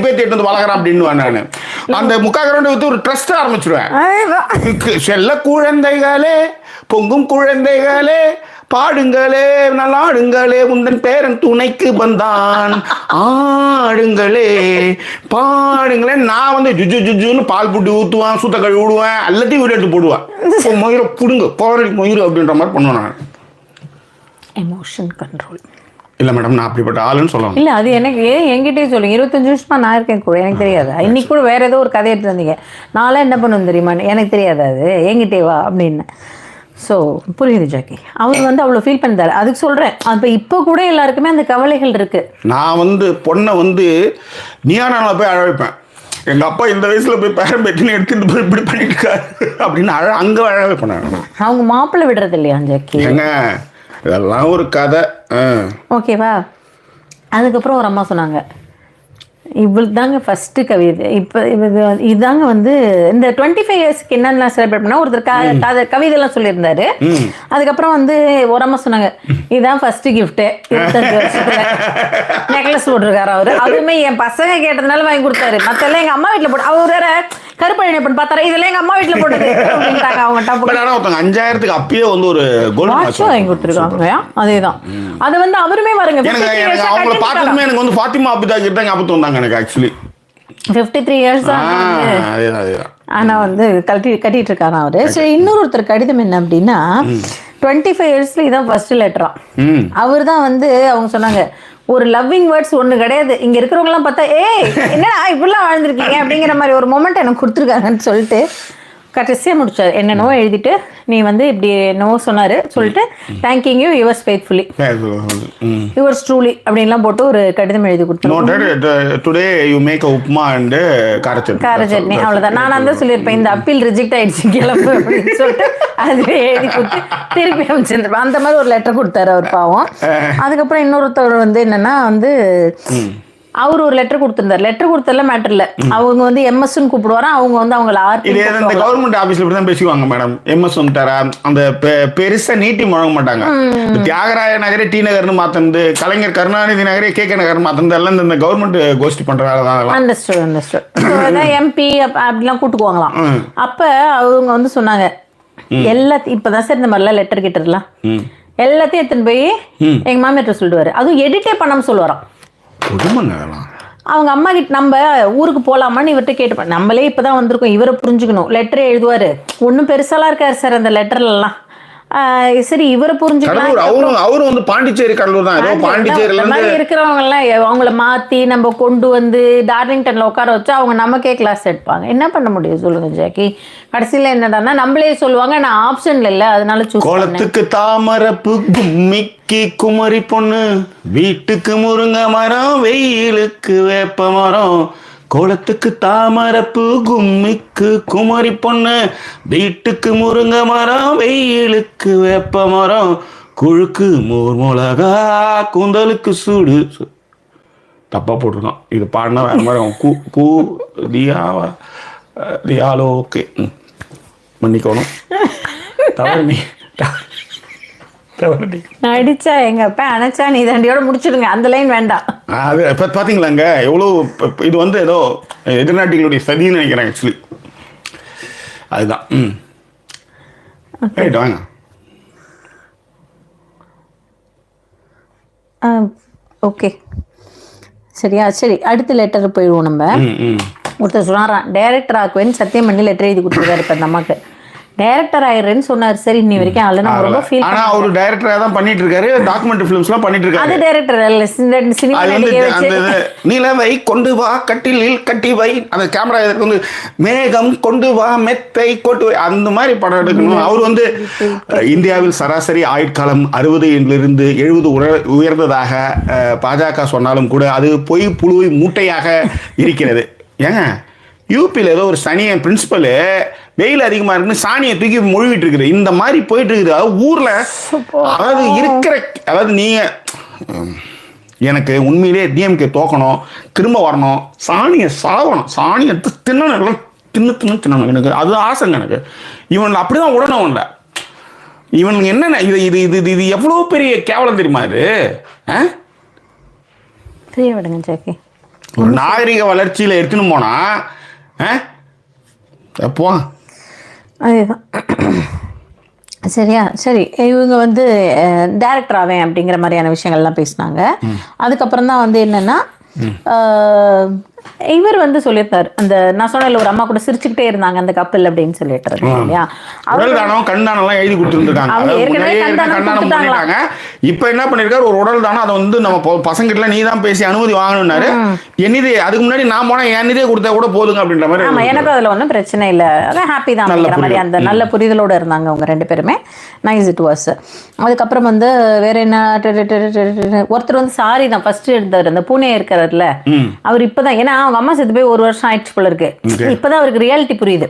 பேத்தி எட்டு வந்து வளர்க்குறேன் அப்படின்னு நான் அந்த 3/4 கிரவுண்ட் வச்சு ஒரு ட்ரஸ்ட் ஆரம்பிச்சிருவேன். செல்ல குழந்தைகளே, பொங்கும் குழந்தைகளே, பாடுங்களே நல்லாடுங்களே, உந்தன் பேரன் துணைக்கு வந்தான், ஆடுங்களே பாடுங்களே. நான் வந்து ஜுஜு ஜுஜுன்னு பால் புட்டி ஊற்றுவேன், சூத்த கழுவி விடுவேன், எல்லாத்தையும் வீடு எடுத்து போடுவேன். மயிரை புடுங்க பாரு மயிறு அப்படின்ற மாதிரி பண்ணுவேன் நான். எமோஷன் கண்ட்ரோல் இல்ல மேடம், நான் அப்படிப்பட்ட ஆளுன்னு சொல்லலாம். இல்ல அது எனக்கு என்கிட்டயே சொல்லுங்க. 25 வருஷமா நான் இருக்கேன் கூட, எனக்கு தெரியாது. இன்னைக்கு கூட வேற ஏதோ ஒரு கதை எடுத்து வந்தீங்க, நான்லாம் என்ன பண்ணுவேன் தெரியுமா, எனக்கு தெரியாது, அது என்கிட்டே வா அப்படின்னு. ஸோ புரியுது ஜாக்கி, அவர் வந்து அவ்வளோ ஃபீல் பண்ணிட்டாரு. அதுக்கு சொல்கிறேன், அப்போ இப்போ கூட எல்லாருக்குமே அந்த கவலைகள் இருக்கு. நான் வந்து பொண்ணை வந்து நியானாவில் போய் அழ வைப்பேன். எங்கள் அப்பா இந்த வயசில் போய் பேரம் பேட்டின்னு எடுத்துட்டு போய் இப்படி பண்ணிட்டு இருக்காரு அப்படின்னு அங்கே அழ வைப்பேன். அவங்க மாப்பிள்ளை விடுறது இல்லையா ஜாக்கி? ஏங்க இதெல்லாம் ஒரு கதை. ஓகேவா. அதுக்கப்புறம் ஒரு அம்மா சொன்னாங்க, இவளுக்கு தாங்க ஃபர்ஸ்ட் கவிதை. இப்போ இதுதாங்க வந்து இந்த 25 இயர்ஸ்க்கு என்னென்ன செலிப்ரேட் பண்ணா ஒருத்தர் கவிதைலாம் சொல்லியிருந்தாரு. அதுக்கப்புறம் வந்து ஒரு அம்மா சொன்னாங்க, இதுதான் ஃபர்ஸ்ட் கிஃப்ட்டு, 25 வருஷத்துல நெக்லஸ் போட்டிருக்காரு அவரு. அதுவுமே என் பசங்க கேட்டதுனால வாங்கி கொடுத்தாரு, மற்றெல்லாம் எங்க அம்மா வீட்டில் போட்டு. அவர் வேற கருப்பழனி பண்ணி பார்த்தாரு, இதெல்லாம் எங்க அம்மா வீட்டில் போட்டது அப்படின்ட்டாங்க அவங்க. டப்பு 5000க்கு அப்பயே வந்து ஒரு கோல்டு வாட்ச் வாங்கி கொடுத்துருக்காங்க. அதேதான், அது வந்து அவருமே வருங்க. அவங்கள பார்த்ததுமே எனக்கு வந்து ஃபாத்திமா அபிதா கிட்ட ஞாபகம் வந்தாங்க எனக்கு. ஆக்சுவலி 53 இயர்ஸ் தான். ஆனா வந்து கட்டிட்டு இருக்காரு அவரு. சரி, இன்னொருத்தர் கடிதம் என்ன அப்படின்னா, 25 இயர்ஸ்ல இதான் ஃபர்ஸ்ட் லெட்டரா. அவர் தான் வந்து அவங்க சொன்னாங்க, ஒரு லவ்விங் வேர்ட்ஸ் ஒண்ணு கிடையாது, இங்க இருக்கிறவங்க எல்லாம் பார்த்தா ஏய் என்னடா இப்படிலாம் வாழ்ந்துருக்கீங்க அப்படிங்கிற மாதிரி ஒரு மொமெண்ட் எனக்கு கொடுத்துருக்காங்கன்னு சொல்லிட்டு கடைசியாக முடிச்சார். என்னென்னோ எழுதிட்டு, நீ வந்து இப்படி என்னவோ சொன்னாரு சொல்லிட்டு, thanking you yours faithfully yours truly அப்படின்லாம் போட்டு ஒரு கடிதம் எழுதி கொடுத்தாரு. Today you make upma and kara chutney. அவ்வளோதான். நான் தான் சொல்லியிருப்பேன், இந்த அப்பீல் ரிஜெக்ட் ஆயிடுச்சு கிளம்பு அப்படின்னு சொல்லிட்டு அதுவே எழுதி கொடுத்து திருப்பி அமைச்சிருப்பேன். அந்த மாதிரி ஒரு லெட்டர் கொடுத்தாரு அவர், பாவம். அதுக்கப்புறம் இன்னொருத்தர் வந்து என்னன்னா வந்து அவர் ஒரு லெட்டர் கொடுத்திருந்தார். லெட்டர் கொடுத்தல மேட்டர் இல்ல, அவங்க வந்து எம்எஸ்ன்னு கூப்பிடுவாரா, அவங்க வந்து அவங்கள இந்த கவர்மெண்ட் ஆபீஸ்ல இப்படி தான் பேசுவாங்க மேடம். எம்எஸ் வந்துட்டாரா, அந்த பெருசா நீட்டி முழங்க மாட்டாங்க. தியாகராய நகரே டி நகர்னு மாத்தந்து, கலைஞர் கருணாநிதி நகரே கே நகர் மாத்தந்து, எல்லாம் இந்த கவர்மெண்ட் கோஷ்டி பண்ற வேலை தான். அண்டர்ஸ்டுட். எம்பி அப்படிலாம் கூட்டுக்குவாங்களாம். அப்ப அவங்க வந்து சொன்னாங்க, எல்லாத்தையும் இப்பதான் சார் இந்த மாதிரிலாம் லெட்டர் கிட்டலாம் எல்லாத்தையும் எடுத்துன்னு போய் எங்க மாமியார்ட்ட சொல்லிடுவாரு. அதுவும் எடிட்டே பண்ணாம சொல்லுவாராம். அவங்க அம்மா கிட்ட நம்ம ஊருக்கு போலாமான்னு இவர்கிட்ட கேட்டு, நம்மளே இப்பதான் வந்திருக்கோம், இவரை புரிஞ்சுக்கணும். லெட்டர் எழுதுவாரு, ஒன்னும் பெருசாலாம் இருக்காரு சார் அந்த லெட்டர்ல எல்லாம். சரி, இவரை புரிஞ்சுக்கலாம். அவரும் வந்து பாண்டிச்சேரி கடலூர் தான். ஏதோ பாண்டிச்சேரியில மாதிரி இருக்கிறவங்க எல்லாம் அவங்கள மாத்தி நம்ம கொண்டு வந்து டார்லிங்டன்ல உட்கார வச்சு அவங்க நமக்கே கிளாஸ் எடுப்பாங்க. என்ன பண்ண முடியும் சொல்லுங்க ஜாக்கி? கடைசியில என்னடான்னா நம்மளே சொல்லுவாங்க, நான் ஆப்ஷன்ல இல்ல அதனால சூஸ் பண்ணேன். கோலத்துக்கு தாமரப்பு கும்மிக்கு குமரி பொண்ணு, வீட்டுக்கு முருங்கை மரம், வெயிலுக்கு வேப்ப மரம். கோலத்துக்கு தாமரப்பு கும்மிக்கு குமரி பொண்ணு, வீட்டுக்கு முருங்கை மரம், வெயிலுக்கு வேப்ப மரம். குழுக்கு மோர் மிளகா, கூந்தலுக்கு சூடு. தப்பாக போட்டிருக்கோம். இது பாடினா வேறு மாதிரி இருக்கும். கூ கூ தியாவா தியாலோ. ஓகே, மன்னிக்கணும். தவறு நீ தவறு நீ. நான் அடிச்சா எங்க அப்பா அணைச்சா நீ தண்டியோட முடிச்சிடுங்க, அந்த லைன் வேண்டாம். அது இப்போ பார்த்தீங்களாங்க எவ்வளோ இது வந்து ஏதோ எதிர்நாட்டிகளுடைய சதின்னு நினைக்கிறேன் ஆக்சுவலி. அதுதான். ரைட், வாங்க. ஓகே, சரியா? சரி, அடுத்த லெட்டர் போயிடுவோம் நம்ம. ஒருத்தர் சொன்னாரான், டைரக்டர் ஆக்குவேன்னு சத்தியம் பண்ணி லெட்டர் எழுதி கொடுத்துருக்காரு இப்போ அந்த அம்மாக்கு. டைரக்டர் ஆயிடுறேன்னு சொன்னார். சரி, இன்னி வரைக்கும் ஆளு நான் ரொம்ப ஃபீல். ஆனா அவர் டைரக்டரா தான் பண்ணிட்டு இருக்காரு. டாக்குமெண்ட்ரி ஃபிலிம்ஸ்லாம் பண்ணிட்டு இருக்காரு. அது டைரக்டர் இல்ல, சினிமா நடிகை வச்சு நிலவை கொண்டு வா கட்டிலில் கட்டி வை, அந்த கேமரா எதற்கு வந்து மேகம் கொண்டு வா மெத்தை கொண்டு வை, அந்த மாதிரி படம் எடுக்கணும். அவர் வந்து இந்தியாவில் சராசரி ஆயுட்காலம் 60 70 உயர்ந்ததாக பாஜக சொன்னாலும் கூட அது பொய் புழுவை மூட்டையாக இருக்கிறது. ஏங்க, யூபியில் ஏதோ ஒரு சனியன் பிரின்சிபலு வெயில் அதிகமாக இருக்குன்னு சாணியை தூக்கி மொழிவிட்டு இருக்குது. இந்த மாதிரி போயிட்டு இருக்குது. அதாவது ஊரில், அதாவது இருக்கிற, அதாவது நீங்கள் எனக்கு உண்மையிலே டிஎம்கே தோக்கணும், திரும்ப வரணும், சாணியை சாகணும், சாணியை தின்னணும், தின்னணும். எனக்கு அது ஆசைங்க. எனக்கு இவன் அப்படி தான் விடணும். இல்லை இவனுக்கு என்னென்ன இது இது இது இது எவ்வளோ பெரிய கேவலம் தெரியுமா இது? விடுங்க ஜாக்கி. ஒரு நாகரிக வளர்ச்சியில் எடுத்துன்னு போனா எப்போ அதுதான். சரியா? சரி, இவங்க வந்து டைரக்டர் ஆவேன் அப்படிங்கிற மாதிரியான விஷயங்கள்லாம் பேசினாங்க. அதுக்கப்புறம் தான் வந்து என்னன்னா, இவர் வந்து சொல்லியிருந்தார், அந்த நான் சொன்ன ஒரு அம்மா கூட சிரிச்சுக்கிட்டே இருந்தாங்க அந்த கப்பல் அப்படின்னு சொல்லிட்டு இல்லையா? உடல் தானம் கண்தானம் எழுதி கொடுத்துருக்காங்க. இப்ப என்ன பண்ணிருக்காரு, ஒரு உடல் தானம் அதை வந்து நம்ம பசங்கிட்ட நீ தான் பேசி அனுமதி வாங்கணும்னாரு. என்னது அதுக்கு முன்னாடி நான் போனா என் நிதியை கொடுத்தா கூட போதுங்க அப்படின்ற மாதிரி. ஆமா, எனக்கு அதுல ஒன்றும் பிரச்சனை இல்லை, அதான் ஹாப்பி தான் அப்படிங்கிற மாதிரி அந்த நல்ல புரிதலோட இருந்தாங்க அவங்க ரெண்டு பேருமே. Nice it was. அதுக்கப்புறம் வந்து வேற என்ன, ஒருத்தர் வந்து சாரி தான் ஃபர்ஸ்ட் எடுத்தார், அந்த பூனே இருக்கிறார்ல அவர். இப்பதான், ஏன்னா அவங்க அம்மா செத்து போய் 1 வருஷம் ஆயிடுச்சு போல இருக்கு. இப்பதான் அவருக்கு ரியாலிட்டி புரியுது.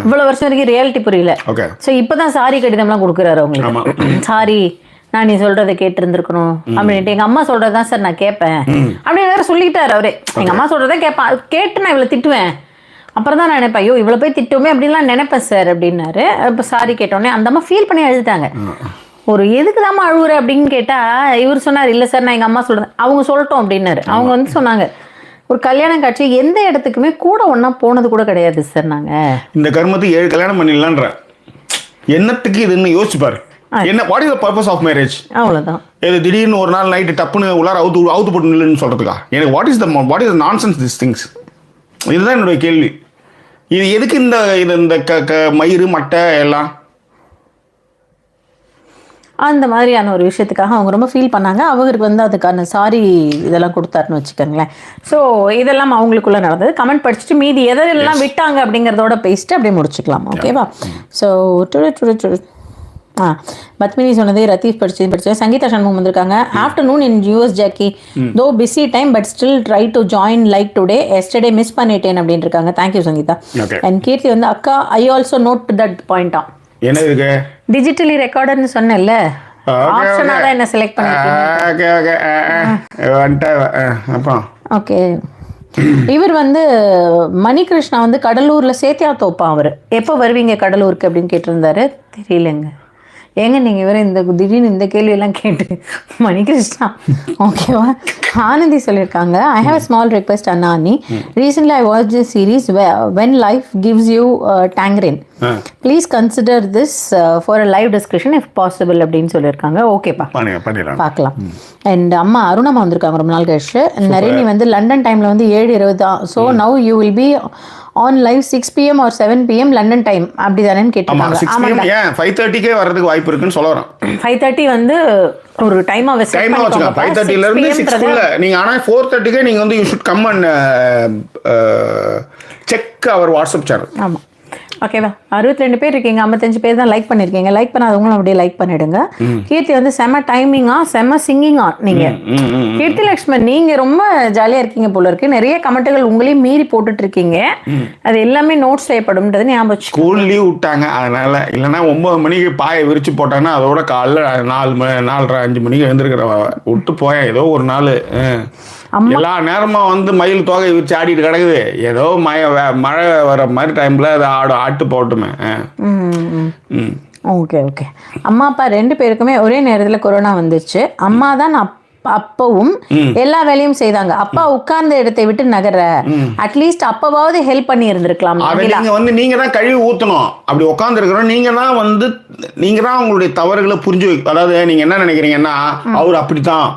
இவ்வளவு வருஷம் வரைக்கும் ரியாலிட்டி புரியல. சோ இப்பதான் சாரி கடிதம் எல்லாம் கொடுக்குறாரு அவங்களுக்கு. சாரி, நான் நீ சொல்றதை கேட்டு இருந்திருக்கணும் அப்படின்ட்டு. எங்க அம்மா சொல்றதுதான் சார் நான் கேட்பேன் அப்படின்னு வேற சொல்லிட்டாரு அவரே. எங்க அம்மா சொல்றதை கேட்பேன், கேட்டு நான் இவ்வளவு திட்டுவேன், அப்புறம் தான் நான் நினைப்பேன், ஐயோ இவ்வளவு போய் திட்டுமே அப்படின்லாம் நினைப்பேன் சார் அப்படின்னாரு. இப்ப சாரி கேட்டோடனே அந்த அம்மா ஃபீல் பண்ணி அழுதுட்டாங்க. ஒரு எதுக்கு தாம்மா அழுவுற அப்படின்னு கேட்டா இவர் சொன்னார், இல்ல சார் நான் எங்க அம்மா சொல்றேன், அவங்க சொல்லட்டும் அப்படின்னாரு. அவங்க வந்து சொன்னாங்க, ஒரு கல்யாணம் காட்சி எந்த இடத்துக்குமே கூட ஒன்னா போனது கூட கிடையாது சார். நாங்க இந்த கர்மத்துக்கு 7 கல்யாணம் பண்ணிடலான்ற என்னத்துக்கு இதுன்னு யோசிச்சு பாரு. என்ன, what is the purpose of marriage? அவ்வளவுதான். இது திடீர்னு ஒரு நாள் நைட்டு டப்புன்னு உள்ளார அவுத்து போட்டு நில்லுன்னு சொல்றதுக்கா? எனக்கு what is the nonsense this things? இதுதான் என்னுடைய கேள்வி. இது எதுக்கு இந்த மயிறு மட்டை எல்லாம் அந்த மாதிரியான ஒரு விஷயத்துக்காக அவங்க ரொம்ப ஃபீல் பண்ணாங்க. அவருக்கு வந்து அதுக்கான சாரி இதெல்லாம் கொடுத்தாருன்னு வச்சுக்கோங்களேன். ஸோ இதெல்லாம் அவங்களுக்குள்ள நடந்தது. கமெண்ட் படிச்சுட்டு மீதி எதெல்லாம் விட்டாங்க அப்படிங்கிறதோட பேசிட்டு அப்படியே முடிச்சுக்கலாம். ஓகேவா? ஸோ பத்மினி சொன்னது, ரத்தீஃப் படிச்சு சங்கீதா சண்முகம் வந்திருக்காங்க. Afternoon in US Jackie, though busy time but still try to join like today, yesterday miss பண்ணிட்டேன் அப்படின்னு இருக்காங்க. தேங்க்யூ சங்கீதா. அண்ட் கீர்த்தி வந்து, அக்கா I also note that point on. என்ன இருக்கு? டிஜிட்டலி ரெக்கார்டர்னு சொன்னேன்ல, ஆப்ஷனா தான் என்ன செலக்ட் பண்ணிருக்கீங்க. ஓகே. இவர் வந்து மணிகிருஷ்ணா வந்து கடலூர்ல சேத்தியா தோப்பா, அவர் எப்போ வருவீங்க கடலூருக்கு அப்படின்னு கேட்டிருந்தாரு. தெரியலங்க ஏங்க, நீங்க வேற இந்த திடீர்னு இந்த கேள்வியெல்லாம் கேட்டு. மணிகிருஷ்ணா ஓகேவா? ஆனந்தி சொல்லியிருக்காங்க, I have a small request அண்ணானி. Recently I watch the series when life gives you tangerine, please consider this for a live discussion if possible அப்படின்னு சொல்லியிருக்காங்க. ஓகேப்பா, பார்க்கலாம். அண்ட் அம்மா அருணம்மா வந்திருக்காங்க ரொம்ப நாள் கழிச்சு. நரேனி வந்து லண்டன் டைம்ல வந்து 7:20 தான். So now you will be on live 6 PM or 7 PM London time, அப்படிதானேன்னு கேட்டாங்க. 5:30 வரதுக்கு வாய்ப்பு இருக்குன்னு சொல்ல வரேன். 5:30 வந்து ஒரு டைமா வச்சுக்கோங்க. 5:30 ல இருந்து 6 குள்ள நீங்க, ஆனா 4:30 நீங்க வந்து you should come and check our WhatsApp channel. ஆமா, ஓகேவா? 62 பேர் இருக்கீங்க, 55 பேர் தான் லைக் பண்ணிருக்கீங்க. லைக் பண்ணாதவங்களும் அப்படியே லைக் பண்ணிடுங்க. கீர்த்தி வந்து செம டைமிங்கா, செம சிங்கிங்கா. நீங்க கீர்த்தி லட்சுமன், நீங்க ரொம்ப ஜாலியா இருக்கீங்க போல இருக்கு. நிறைய கமெண்ட்டுகள் உங்களையும் மீறி போட்டுட்டு இருக்கீங்க. அது எல்லாமே நோட் செய்யப்படும்ன்றது ஞாபகம். ஸ்கூல் லீவ் விட்டாங்க அதனால, இல்லைன்னா 9 மணிக்கு பாயை விரிச்சு போட்டாங்கன்னா அதோட காலைல 4, 4:30, 5 மணிக்கு எழுந்திருக்கிற விட்டு போய ஏதோ ஒரு நாள். எல்லா நேரமும் வந்து மயில் தோகை வச்சு ஆடிட்டு கிடக்குது. ஏதோ மழை வர மாதிரி டைம்ல அது ஆட்டு போட்டுமே. Okay okay. அம்மா அப்பா 2 பேருக்குமே ஒரே நேரத்துல கொரோனா வந்துச்சு. அம்மா தான் அப்பவும் எல்லா வேலையும் செய்தாங்க. அப்பா உட்கார்ந்த இடத்தை விட்டு நகர அட்லீஸ்ட் அப்பவாவது ஹெல்ப் பண்ணி இருந்திருக்கலாம். நீங்க தான் கழுவி ஊத்தணும். அப்படி உட்கார்ந்து இருக்கிறோம். நீங்க தான் உங்களுடைய தவறுகளை புரிஞ்சு அதாவது நீங்க என்ன நினைக்கிறீங்கன்னா அவர் அப்படித்தான்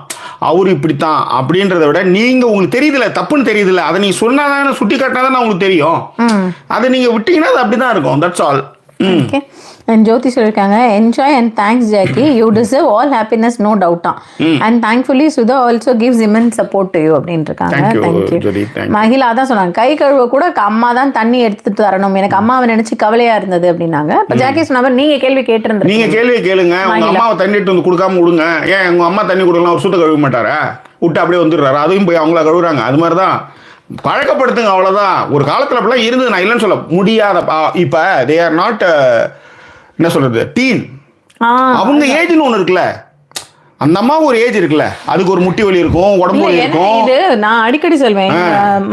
அவரு இப்படித்தான் அப்படின்றத விட நீங்க உங்களுக்கு தெரியுதுல தப்புன்னு தெரியுதுல அதை நீங்க சொன்னாதானே சுட்டி காட்டினாதானே உங்களுக்கு தெரியும். அதை நீங்க விட்டீங்கன்னா அது அப்படிதான் இருக்கும். That's all. Okay. And Jothi சொல்லிருக்காங்க enjoy and thanks Jackie, you deserve all happiness, no டவுட்டா. And thankfully Sudha also gives immense support to you அப்படின்னு இருக்காங்க. தேங்க்யூ. மகிழா தான் சொன்னாங்க கை கழுவ கூட அம்மா தான் தண்ணி எடுத்துட்டு தரணும், எனக்கு அம்மாவை நினைச்சு கவலையா இருந்தது அப்படின்னாங்க. இப்போ ஜாக்கி சொன்ன நீங்க கேள்வி கேட்டிருந்தீங்க. நீங்க கேள்வி கேளுங்க. உங்க அம்மாவை தண்ணி எடுத்து வந்து கொடுக்காம விடுங்க. ஏன் உங்க அம்மா தண்ணி கொடுக்கலாம் அவர் சுத்த கழுவ மாட்டாரா? விட்டு அப்படியே வந்துடுறாரு. அதையும் போய் அவங்கள கழுவுறாங்க. அது மாதிரிதான் பழக்கப்படுத்துங்க. அவ்வளவுதான். ஒரு காலத்துல அப்படிலாம் இருந்தது. நான் இல்லைன்னு சொல்ல முடியாத. இப்ப தே ஆர் நாட் என்ன சொல்றது டீன். அவங்க ஏஜ்னு ஒண்ணு இருக்குல்ல. அந்த அம்மா ஒரு ஏஜ் இருக்குல்ல, அதுக்கு ஒரு முட்டி வலி இருக்கும், உடம்பு வலி இருக்கும். இது நான் அடிக்கடி சொல்வேன்.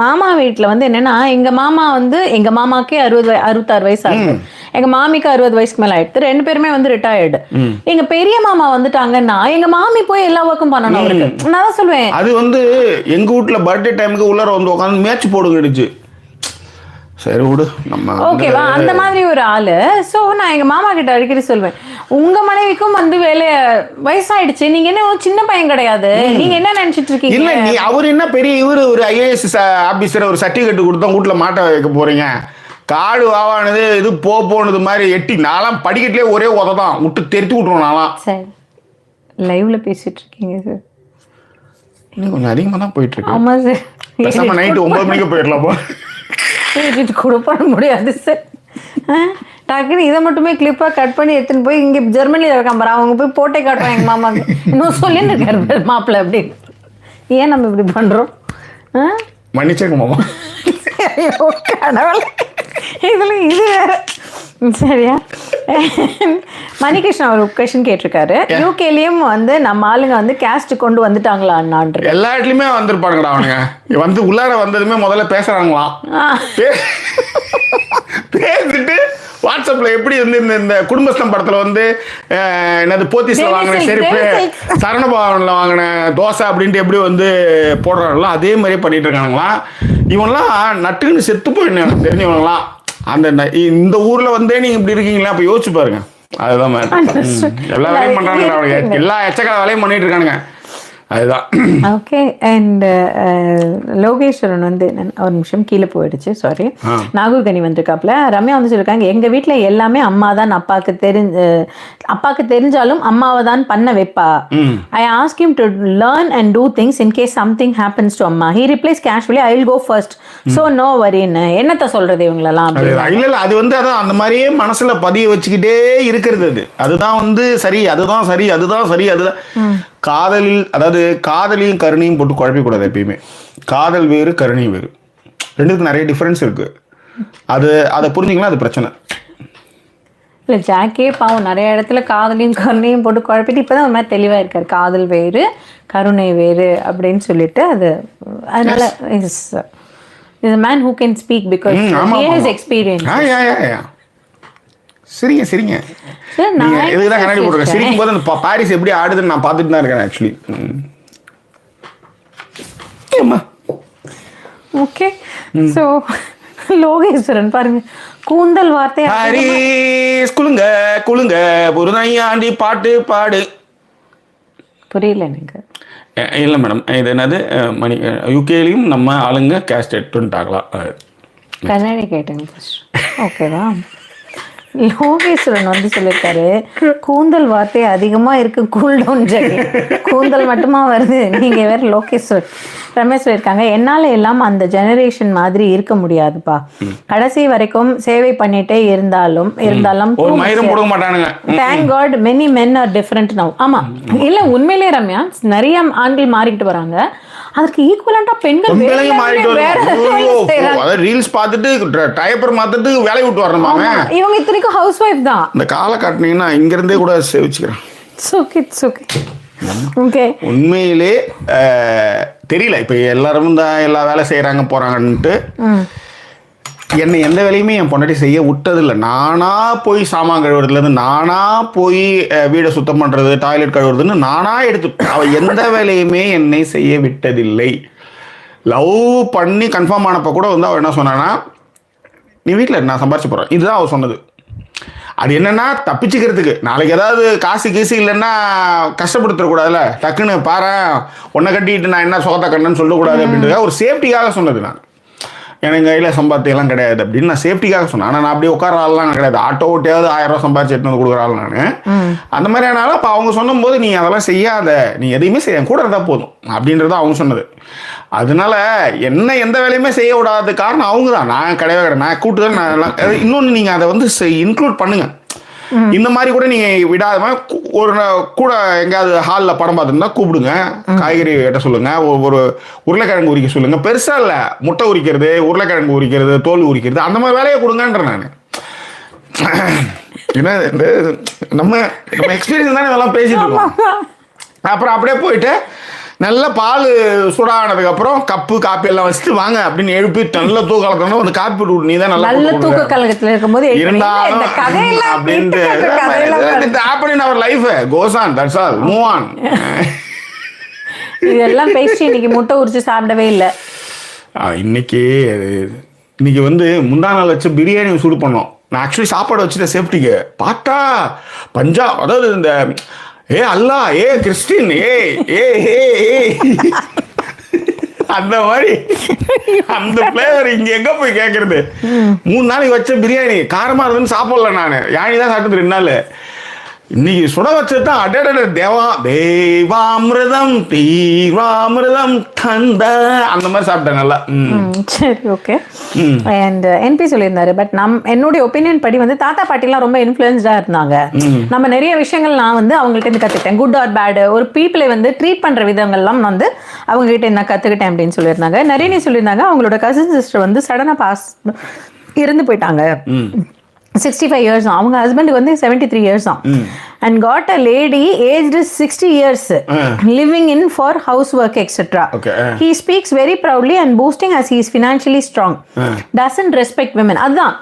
மாமா வீட்டுல வந்து என்னன்னா எங்க மாமா வந்து எங்க மாமாக்கே 66 வயசு ஆகுது, எங்க மாமிக்கு 60 வயசுக்கு மேல ஆயிடுது. 2 பேருமே வந்து ரிட்டையர்டு. எங்க பெரிய மாமா வந்துட்டாங்கன்னா எங்க மாமி போய் எல்லா ஒர்க்கும் பண்ணணும் அவருக்கு. நான் தான் சொல்லுவேன் அது வந்து எங்க வீட்டுல பர்த்டே டைமுக்கு உள்ளார வந்து உட்காந்து மேட்ச் போடுங்க. சரி விடு நம்ம ஓகேவா, அந்த மாதிரி ஒரு ஆளு. சோ நான் எங்க மாமா கிட்ட அடிக்கடி சொல்வேன் உங்க மனைவிக்கும் வந்து வயசாயிடுச்சு, நீங்க என்ன சின்ன பையன் கிடையாது, நீங்க என்ன நினைச்சிட்டு இருக்கீங்க? இல்ல நீ அவர் என்ன பெரிய இவரு ஒரு IAS ஆபீசர் ஒரு சர்டிபிகேட் கொடுத்தா வீட்டுல மாட்ட வைக்க போறீங்க. காடு வாவானது இது போனது மாதிரி எட்டி நான்லாம் படிக்கட்டுலயே ஒரே உததான் விட்டு தெரித்து விட்டுருவோம். நான்லாம் சரி லைவ்ல பேசிட்டு இருக்கீங்க சார். கொஞ்சம் அதிகமா தான் போயிட்டு இருக்கு. ஆமா சார். பேசாம நைட்டு 9 மணிக்கு போயிடலாமா? கூட பண்ண முடியாது சார். டக்குன்னு இதை மட்டுமே கிளிப்பா கட் பண்ணி எடுத்துன்னு போய் இங்க ஜெர்மனியில இருக்கான் பாரு, அவங்க போய் போட்டே காட்டுவாங்க எங்க மாமாக்கு. இன்னும் சொல்லிட்டு இருக்காரு மாப்பிள்ள அப்படி. ஏன் நம்ம இப்படி பண்றோம்? மன்னிச்சேங்க மாமா. கடவுளே, இதுல இது வேற. சரியா? மணிகிருஷ்ணன் ஒரு கொஸ்டின் கேட்டிருக்காரு, யூகேலயும் வந்து நம்ம ஆளுங்க வந்து கேஸ்ட் கொண்டு வந்துட்டாங்களா? எல்லா இடத்துலயுமே வந்திருப்பானுங்கடா அவனுங்க. வந்து உள்ளார வந்ததுமே முதல்ல பேசுறாங்களாம். பேசிட்டு வாட்ஸ்அப்ல எப்படி வந்து இந்த குடும்பஸ்தம் படத்துல வந்து என்னது போத்தீஸ்ல வாங்கின செருப்பு, சரணபவன்ல வாங்கின தோசை அப்படின்ட்டு எப்படி வந்து போடுறாங்களோ அதே மாதிரி பண்ணிட்டு இருக்கானுங்களாம். இவன்லாம் நட்டுன்னு செத்து போயிடணும் எனக்கு தெரிஞ்சவங்களாம். இந்த ஊர்ல வந்தே நீங்க இப்படி இருக்கீங்களா? அப்ப யோசிச்சு பாருங்க. அதுதான் எல்லா வேலையும் பண்றாங்க. எல்லா எச்சக்கால வேலையும் பண்ணிட்டு இருக்கானுங்க. அதுதான். ஓகே. அண்ட் லோகேஸ்வரன் வந்து ஒரு நிமிஷம் கீழே போயிடுச்சு, சாரி. நாகூர்கனி வந்திருக்காப்புல. ரம்யா வந்து சொல்லியிருக்காங்க எங்க வீட்டுல எல்லாமே அம்மா தான் அப்பாக்கு தெரிஞ்சாலும் அம்மாவை தான் பண்ண வைப்பா. I ask him to learn and do things in case something happens to அம்மா. He replies casually I will go first, so no வரின்னு. என்னத்த சொல்றது இவங்களெல்லாம்? இல்ல அது வந்து அதான் அந்த மாதிரியே மனசுல பதிய வச்சுக்கிட்டே இருக்கிறது. அதுதான் வந்து சரி, அதுதான் சரி, அதுதான் சரி, அதுதான். காதலில் அதாவது காதலியும் கருணையும் போட்டு குழப்பிக்கூடாது எப்பயுமே. காதல் வேறு, கருணை வேறு. ரெண்டுத்துக்கு நிறைய டிஃபரன்ஸ் இருக்கு. அதை புரிஞ்சிங்கன்னா அது பிரச்சனை இல்லை. ஜாக்கே பாவம் நிறைய இடத்துல காதலையும் கருணையும் போட்டு குழப்பிட்டு இப்போதான் ஒரு மாதிரி தெளிவாக இருக்காரு. காதல் வேறு, கருணை வேறு அப்படின்னு சொல்லிட்டு அதனால is a man who can speak because he has experience. சரிங்க. இதுதான் கண்ணாடி போட்டுருக்கேன். சிரிக்கும் போது அந்த பாரிஸ் எப்படி ஆடுதுன்னு நான் பார்த்துட்டு தான் இருக்கேன் ஆக்சுவலி. ஓகே. ஸோ லோகேஸ்வரன் பாருங்க, கூந்தல் வார்த்தை பாரிஸ் குலுங்க புருதையாண்டி பாட்டு பாடு. புரியல எனக்கு. இல்லை மேடம், இது என்னது யூகேலையும் நம்ம ஆளுங்க கேஸ்ட் எடுத்துட்டாங்களா? கண்ணாடி கேட்டேங்க ஃபர்ஸ்ட். ஓகேவா? லோகேஸ்வரன் வந்து சொல்லியிருக்காரு கூந்தல் வார்த்தை அதிகமா இருக்கு, கூல் டவுன் ஜாக்கி. கூந்தல் மட்டுமா வருது, நீங்க வேற லோகேஸ்வர். ரமேஷ் சொல்லியிருக்காங்க என்னால எல்லாம் அந்த ஜெனரேஷன் மாதிரி இருக்க முடியாதுப்பா, கடைசி வரைக்கும் சேவை பண்ணிட்டே இருந்தாலும் தேங்க் காட் மெனி மென் ஆர் டிஃபரெண்ட் நவ். ஆமா இல்ல உண்மையிலே ரம்யா நிறைய ஆண்கள் மாறிக்கிட்டு வராங்க. அதுக்கு ஈக்குவலண்டா பெண்கள் ரீல்ஸ் பார்த்துட்டு டைப்பர் மாத்திட்டு வேலையை விட்டு வரணுமா? இவங்க இத்தனைக்கும் ஹவுஸ் ஒய்ஃப் தான். இந்த காலை காட்டினீங்கன்னா இங்க இருந்தே கூட சேவிச்சுக்கிறேன். ஓகே. உண்மையிலே தெரியல. இப்போ எல்லாரும் தான் எல்லா வேலை செய்கிறாங்க போகிறாங்கன்ட்டு என்னை எந்த வேலையுமே என் பொண்டாட்டி செய்ய விட்டதில்லை. நானாக போய் சாமான் கழுவுறதுலேருந்து, நானாக போய் வீடை சுத்தம் பண்ணுறது, டாய்லெட் கழுவுறதுன்னு நானாக எடுத்து அவள் எந்த வேலையுமே என்னை செய்ய விட்டதில்லை. லவ் பண்ணி கன்ஃபார்ம் ஆனப்போ கூட வந்து அவள் என்ன சொன்னான்னா, நீ வீட்டில் நான் சம்பாரிச்சு போகிறேன், இதுதான் அவள் சொன்னது. அது என்னன்னா தப்பிச்சுக்கிறதுக்கு, நாளைக்கு ஏதாவது காசு கீசு இல்லைன்னா கஷ்டப்படுத்தக்கூடாதுல்ல, டக்குன்னு பாரு உன்னை கட்டிட்டு நான் என்ன சோகத்தை கண்ணன்னு சொல்லக்கூடாது அப்படின்றதுக்காக ஒரு சேஃப்டிக்காக சொன்னது. நான் எனக்கு கையில் சம்பாத்தியெல்லாம் கிடையாது அப்படின்னு நான் சேஃப்டிக்காக சொன்னேன். ஆனால் நான் அப்படியே உட்கார ஆள்லாம் கிடையாது. ஆட்டோ ஓட்டியாவது 1000 ரூபா சம்பாதிச்சு எடுத்து வந்து கொடுக்குற ஆள் நான். அந்த மாதிரி ஆனாலும் இப்போ அவங்க சொன்னும் போது நீ அதெல்லாம் செய்யாத, நீ எதையுமே செய்ய கூட இருந்தால் போதும் அப்படின்றத அவங்க சொன்னது. அதனால என்ன எந்த வேலையுமே செய்ய விடாத காரணம் அவங்க தான், நான் கிடையாது. நான் கூட்டுதல் நான் இன்னொன்று நீங்கள் அதை வந்து இன்க்ளூட் பண்ணுங்க. இந்த மாதிரி கூட நீங்க விடாம ஒரு கூட எங்கேயாவது ஹாலில் படம் பார்த்துருந்தா கூப்பிடுங்க, காய்கறி வெட்ட சொல்லுங்க, ஒரு உருளைக்கிழங்கு உரிக்க சொல்லுங்க. பெருசா இல்ல, முட்டை உரிக்கிறது, உருளைக்கிழங்கு உரிக்கிறது, தோல் உரிக்கிறது, அந்த மாதிரி வேலையை கொடுங்கன்ற நான். ஏன்னா நம்ம நம்ம எக்ஸ்பீரியன்ஸ் தானே இதெல்லாம் பேசிட்டு இருக்கோம். அப்புறம் அப்படியே போயிட்டு நல்ல பால் சூடானதுக்கு அப்புறம் கப்பு காப்பி எல்லாம் வச்சுட்டு வாங்க அப்படின்னு எழுப்பி நல்ல தூக்க கலக்கணும் வந்து காப்பி போட்டு நீ தான் நல்ல தூக்க கலக்கத்துல இருக்கும்போது இருந்தாலும் அப்படின்ட்டு happen in our life goes on, that's all, move on. இதெல்லாம் பேசி இன்னைக்கு முட்டை உரிச்சு சாப்பிடவே இல்லை. இன்னைக்கு வந்து முந்தா நாள் வச்சு பிரியாணி சூடு பண்ணோம். நான் ஆக்சுவலி சாப்பாடு வச்சுட்டேன் சேஃப்டிக்கு. பார்த்தா பஞ்சாப், அதாவது இந்த ஏ அல்லா, ஏ கிறிஸ்டின், அந்த மாதிரி அந்த பிளேவர் இங்க எங்க போய் கேட்கறது. 3 நாளைக்கு வச்ச பிரியாணி காரமா இருந்துன்னு சாப்பிடல. நான் யானி தான் சாப்பிட்டு 2 நாள். இன்னைக்கு சுட வச்சதுதான் அடட தேவாமிரதம் தீவாமிரதம் கந்த அந்த மாதிரி சாப்பிட்டேன் நல்லா. சரி, ஓகே. அண்ட் என்பி சொல்லியிருந்தாரு, பட் என்னுடைய ஒப்பீனியன் படி வந்து தாத்தா பாட்டிலாம் ரொம்ப இன்ஃப்ளூயன்ஸ்டா இருந்தாங்க. நம்ம நிறைய விஷயங்கள் நான் வந்து அவங்கள்ட்ட இருந்து கத்துக்கிட்டேன். குட் ஆர் பேட், ஒரு பீப்புளை வந்து ட்ரீட் பண்ற விதங்கள்லாம் வந்து அவங்க கிட்ட என்ன கத்துக்கிட்டேன் அப்படின்னு சொல்லியிருந்தாங்க. நிறைய சொல்லியிருந்தாங்க அவங்களோட கசின் சிஸ்டர் வந்து சடனா பாஸ் இறந்து போயிட்டாங்க. 65 years தான். அவங்க ஹஸ்பண்டுக்கு வந்து 73 years தான். And got a lady aged 60 years living in for housework etc. He speaks very proudly and boasting as he is financially strong. Doesn't respect women. அதான்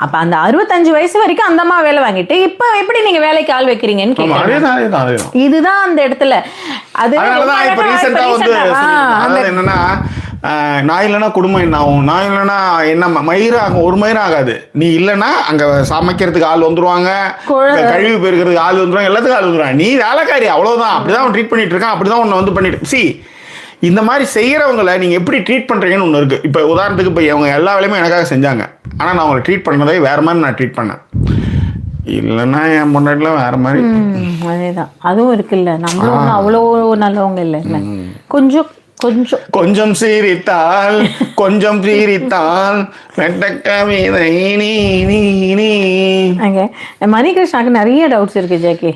அப்ப அந்த 65 வயசு வரைக்கும் அந்த அம்மா வேலை வாங்கிட்டு இப்ப எப்படி நீங்க வேலைக்கு ஆள் வைக்கிறீங்கன்னு கேக்குறாங்க. இதுதான் அந்த இடத்துல. அது என்னன்னா நான் இல்லைன்னா குடும்பம் என்ன ஆகும், நான் இல்லைன்னா என்ன மயிராகும், ஒரு மயிரும் ஆகாது. நீ இல்லைன்னா அங்க சமைக்கிறதுக்கு ஆள் வந்துருவாங்க, கழிவு பெருக்கிறதுக்கு ஆள் வந்துருவாங்க, எல்லாத்துக்கும் ஆள் வந்துருவாங்க. நீ வேலைக்காரி, அவ்வளவுதான். அப்படிதான் அவன் ட்ரீட் பண்ணிட்டு இருக்கான், அப்படிதான் உன்னை வந்து பண்ணிட்டு. சி, இந்த மாதிரி செய்யறவங்களை நீங்க எப்படி ட்ரீட் பண்றீங்கன்னு ஒன்று இருக்கு. இப்போ உதாரணத்துக்கு இப்போ அவங்க எல்லா வேலையுமே எனக்காக செஞ்சாங்க, ஆனா நான் அவங்களை ட்ரீட் பண்ணதே வேற மாதிரி நான் ட்ரீட் பண்ணேன். இல்லைன்னா என் முன்னாடிலாம் வேற மாதிரி. அதேதான், அதுவும் இருக்குல்ல. நம்மளும் அவ்வளோ நல்லவங்க இல்லை, கொஞ்சம் கொஞ்சம் கொஞ்சம் சீரித்தால் கொஞ்சம் சீரித்தால் மணிகிருஷ்ணாக்கு நிறைய டவுட்ஸ் இருக்கு ஜாக்கி.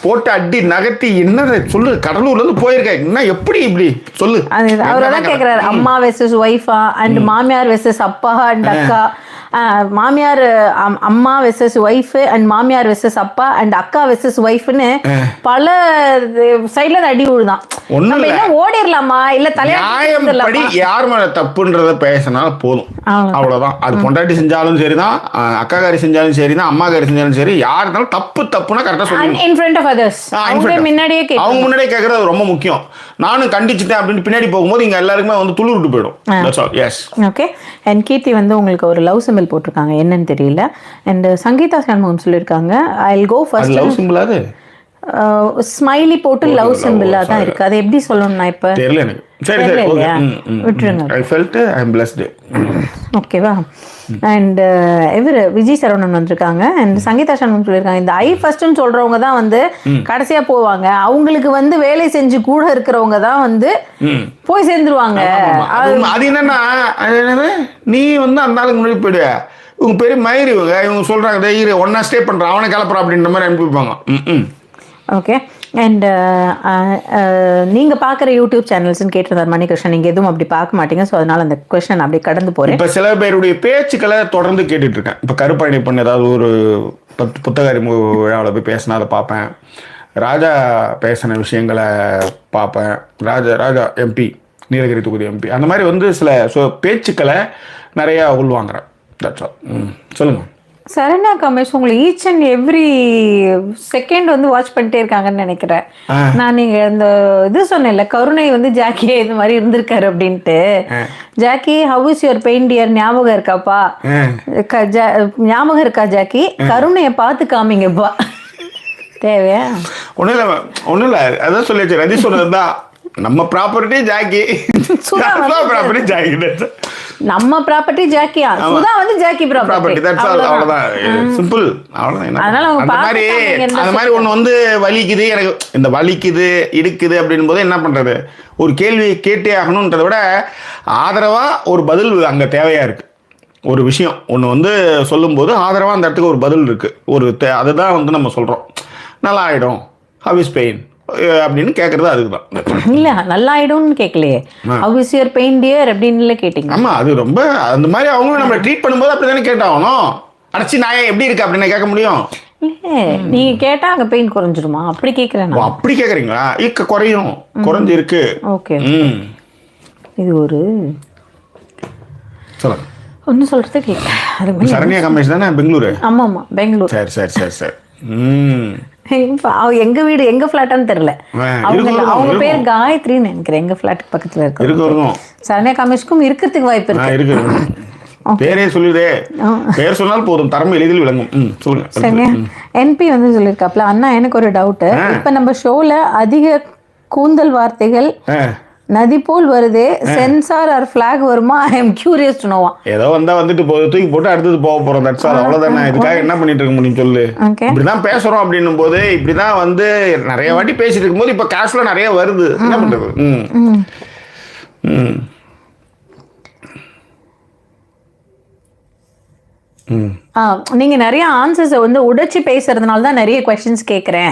போட்டு அடி நகர்த்தி என்ன சொல்லு, கடலூர்ல இருந்து போயிருக்கேன், என்ன எப்படி இப்படி சொல்லு. அவர்தான் கேக்குறாரு, அம்மா வெர்சஸ் ஒய்ஃபா அண்ட் மாமியார் வெர்சஸ் அப்பா அண்ட் அக்கா, மாமியார் அம்மா வெர்சஸ் ஒய்ஃப் அண்ட் மாமியார் வெர்சஸ் அப்பா அண்ட் அக்கா வெர்சஸ் ஒய்ஃப்னு பல சைட்ல அடி விழுதான். ஓடிடலாமா இல்ல தலையாடி யார் மேல தப்புன்றத பேசினாலும் போதும், அவ்வளவுதான். அது பொண்டாட்டி செஞ்சாலும் சரிதான், அக்காக்காரி செஞ்சாலும் சரிதான், அம்மாக்காரி செஞ்சாலும் சரி, யார் இருந்தாலும் தப்பு தப்புனா கரெக்டா சொல்லுங்க. இன் ஃப்ரண்ட் ஆஃப் அதர்ஸ், அவங்க முன்னாடியே கேக்குறது ரொம்ப முக்கியம். நானும் கண்டிச்சுட்டேன் அப்படின்னு பின்னாடி போகும்போது இங்க எல்லாருக்குமே வந்து துளு விட்டு போயிடும். ஓகே. அண்ட் கீர்த்தி வந்து உங்களுக்கு ஒரு லவ் சிம்பிள் போட்டிருக்காங்க, என்னன்னு தெரியல. அண்ட் சங்கீதா சண்முகம் சொல்லியிருக்காங்க, I will go first. Love simple அது ஸ்மைலி போட்டு லவ் சிம்பிளா தான் இருக்கு. அது எப்படி சொல்லணும் நான் இப்ப தெரியல எனக்கு. சரி சரி, விட்டுருங்க. I felt I am blessed. ஓகேவா. அண்ட் இவர் விஜய் சரவணன் வந்திருக்காங்க. அண்ட் சங்கீதா சண்முகம் சொல்லியிருக்காங்க, இந்த ஐ ஃபர்ஸ்ட்னு சொல்றவங்க தான் வந்து கடைசியா போவாங்க, அவங்களுக்கு வந்து வேலை செஞ்சு கூட இருக்கிறவங்க தான் வந்து போய் சேர்ந்துருவாங்க. அது என்னன்னா, நீ வந்து அந்த நாளுக்கு முன்னாடி போயிடு, இவங்க பெரிய மயிறு, இவங்க சொல்றாங்க ஒன்னா ஸ்டே பண்றான், அவனை கிளப்புறான் அப்படின்ற மாதிரி அனுப்பிப்பாங்க. ஓகே. அண்ட் நீங்கள் பார்க்குற யூடியூப் சேனல்ஸ்ன்னு கேட்டிருந்தார் மணிகிருஷ்ணன், நீங்கள் எதுவும் அப்படி பார்க்க மாட்டீங்க, ஸோ அதனால் அந்த கொஸ்டின் அப்படி கடந்து போகிறேன். இப்போ சில பேருடைய பேச்சுக்களை தொடர்ந்து கேட்டுட்டு இருக்கேன். இப்போ கருப்பழனி பண்ண ஏதாவது ஒரு புத்தக அறிமுக விழாவில் போய் பேசினா அதை பார்ப்பேன். ராஜா பேசின விஷயங்களை பார்ப்பேன். ராஜா எம்பி, நீலகிரி தொகுதி எம்பி, அந்த மாதிரி வந்து சில பேச்சுக்களை நிறையா உள்வாங்குறேன். That's all. சொல்லுங்கள். சரண்யா கமேஷ் உங்களை ஈச் அண்ட் எவ்ரி செகண்ட் வந்து வாட்ச் பண்ணிட்டே இருக்காங்கன்னு நினைக்கிறேன். நான் நீங்க இந்த இது சொன்னேன்ல, கருணை வந்து ஜாக்கி இது மாதிரி இருந்திருக்காரு அப்படின்ட்டு. Jackie, how is your pain dear, ஞாபகம் இருக்காப்பா? ஞாபகம் இருக்கா ஜாக்கி? கருணையை பார்த்து காமிங்கப்பா. தேவையா? ஒன்றும் இல்லை, அதான் சொல்லியாச்சு. ரஜி சொன்னதுதான், நம்ம ப்ராப்பர்ட்டி ஜாக்கி, ப்ராப்பர்ட்டி ஜாக்கி, நம்ம ப்ராப்பர்ட்டி ஜாக்கியா, சுதா வந்து ஜாக்கி ப்ராப்பர்ட்டி. That's all. அவ்வளவுதான், சிம்பிள். அவ்வளவுதான். அதனால அந்த மாதிரி ஒண்ணு வந்து வலிக்குது, எனக்கு இந்த வலிக்குது இடுக்குது அப்படின் போது என்ன பண்றது? ஒரு கேள்வி கேட்டே ஆகணும்ன்றதை விட ஆதரவா ஒரு பதில் அங்க தேவையா இருக்கு. ஒரு விஷயம் ஒன்று வந்து சொல்லும்போது ஆதரவாக அந்த இடத்துக்கு ஒரு பதில் இருக்கு. அதுதான் வந்து நம்ம சொல்றோம், நல்லா ஆயிடும், ஹவ் இஸ் பெயின் அப்படின்னு கேட்கறது. அதுக்கு தான் இல்ல, நல்லா ஆயிடும்னு கேட்கலையே, how is your pain dear அப்படின்னு கேட்டீங்க. ஆமா, அது ரொம்ப அந்த மாதிரி அவங்களும் நம்ம ட்ரீட் பண்ணும்போது அப்படிதானே கேட்டாகணும். அடைச்சி நான் எப்படி இருக்கு அப்படின்னு கேட்க முடியும்? நீங்க கேட்டா அங்க பெயின் குறைஞ்சிருமா? அப்படி கேட்கறேன். அப்படி கேட்கறீங்களா? குறையும், குறைஞ்சு இருக்கு. ஓகே, இது ஒரு சொல்லுங்க. ஒன்னும் சொல்றது கேட்க. சரண்யா கமேஷ் தானே, பெங்களூரு? ஆமா ஆமா, பெங்களூர். சரி சரி சரி சரி. எங்க வீடு எங்க பிளாட்னு தெரியல. அவங்க பேர் காயத்ரின்னு நினைக்கிறேன். எங்க பிளாட் பக்கத்துல இருக்கு. சரண்யா கமேஷ்க்கும் இருக்கிறதுக்கு வாய்ப்பு இருக்கு. பேரே சொல்லுதே, பேர் சொன்னால் போதும், தரம் எளிதில் விளங்கும். சொல்லுங்க. என்பி வந்து சொல்லியிருக்காப்ல, அண்ணா எனக்கு ஒரு டவுட். இப்ப நம்ம ஷோல அதிக கூந்தல் வார்த்தைகள் நதி போல் வருதே, சென்சார் ஆர் ஃபிளாக் வருமா? ஐ அம் கியூரியஸ் டு நோவா. ஏதோ வந்தா வந்துட்டு போகுது, தூக்கி போட்டு அடுத்தது போக போறோம். That's all. அவ்வளவுதானே. இதுக்காக என்ன பண்ணிட்டு இருக்க முடியும் சொல்லு? இப்படிதான் பேசுறோம் அப்படின்னும் போது, இப்படிதான் வந்து நிறைய வாட்டி பேசிட்டு இருக்கும்போது இப்ப கேஷ்ல நிறைய வருது. என்ன பண்றது? நீங்க நிறைய ஆன்சர்ஸ் வந்து உடைச்சு பேசுறதுனால தான் நிறைய क्वेश्चंस கேக்குறேன்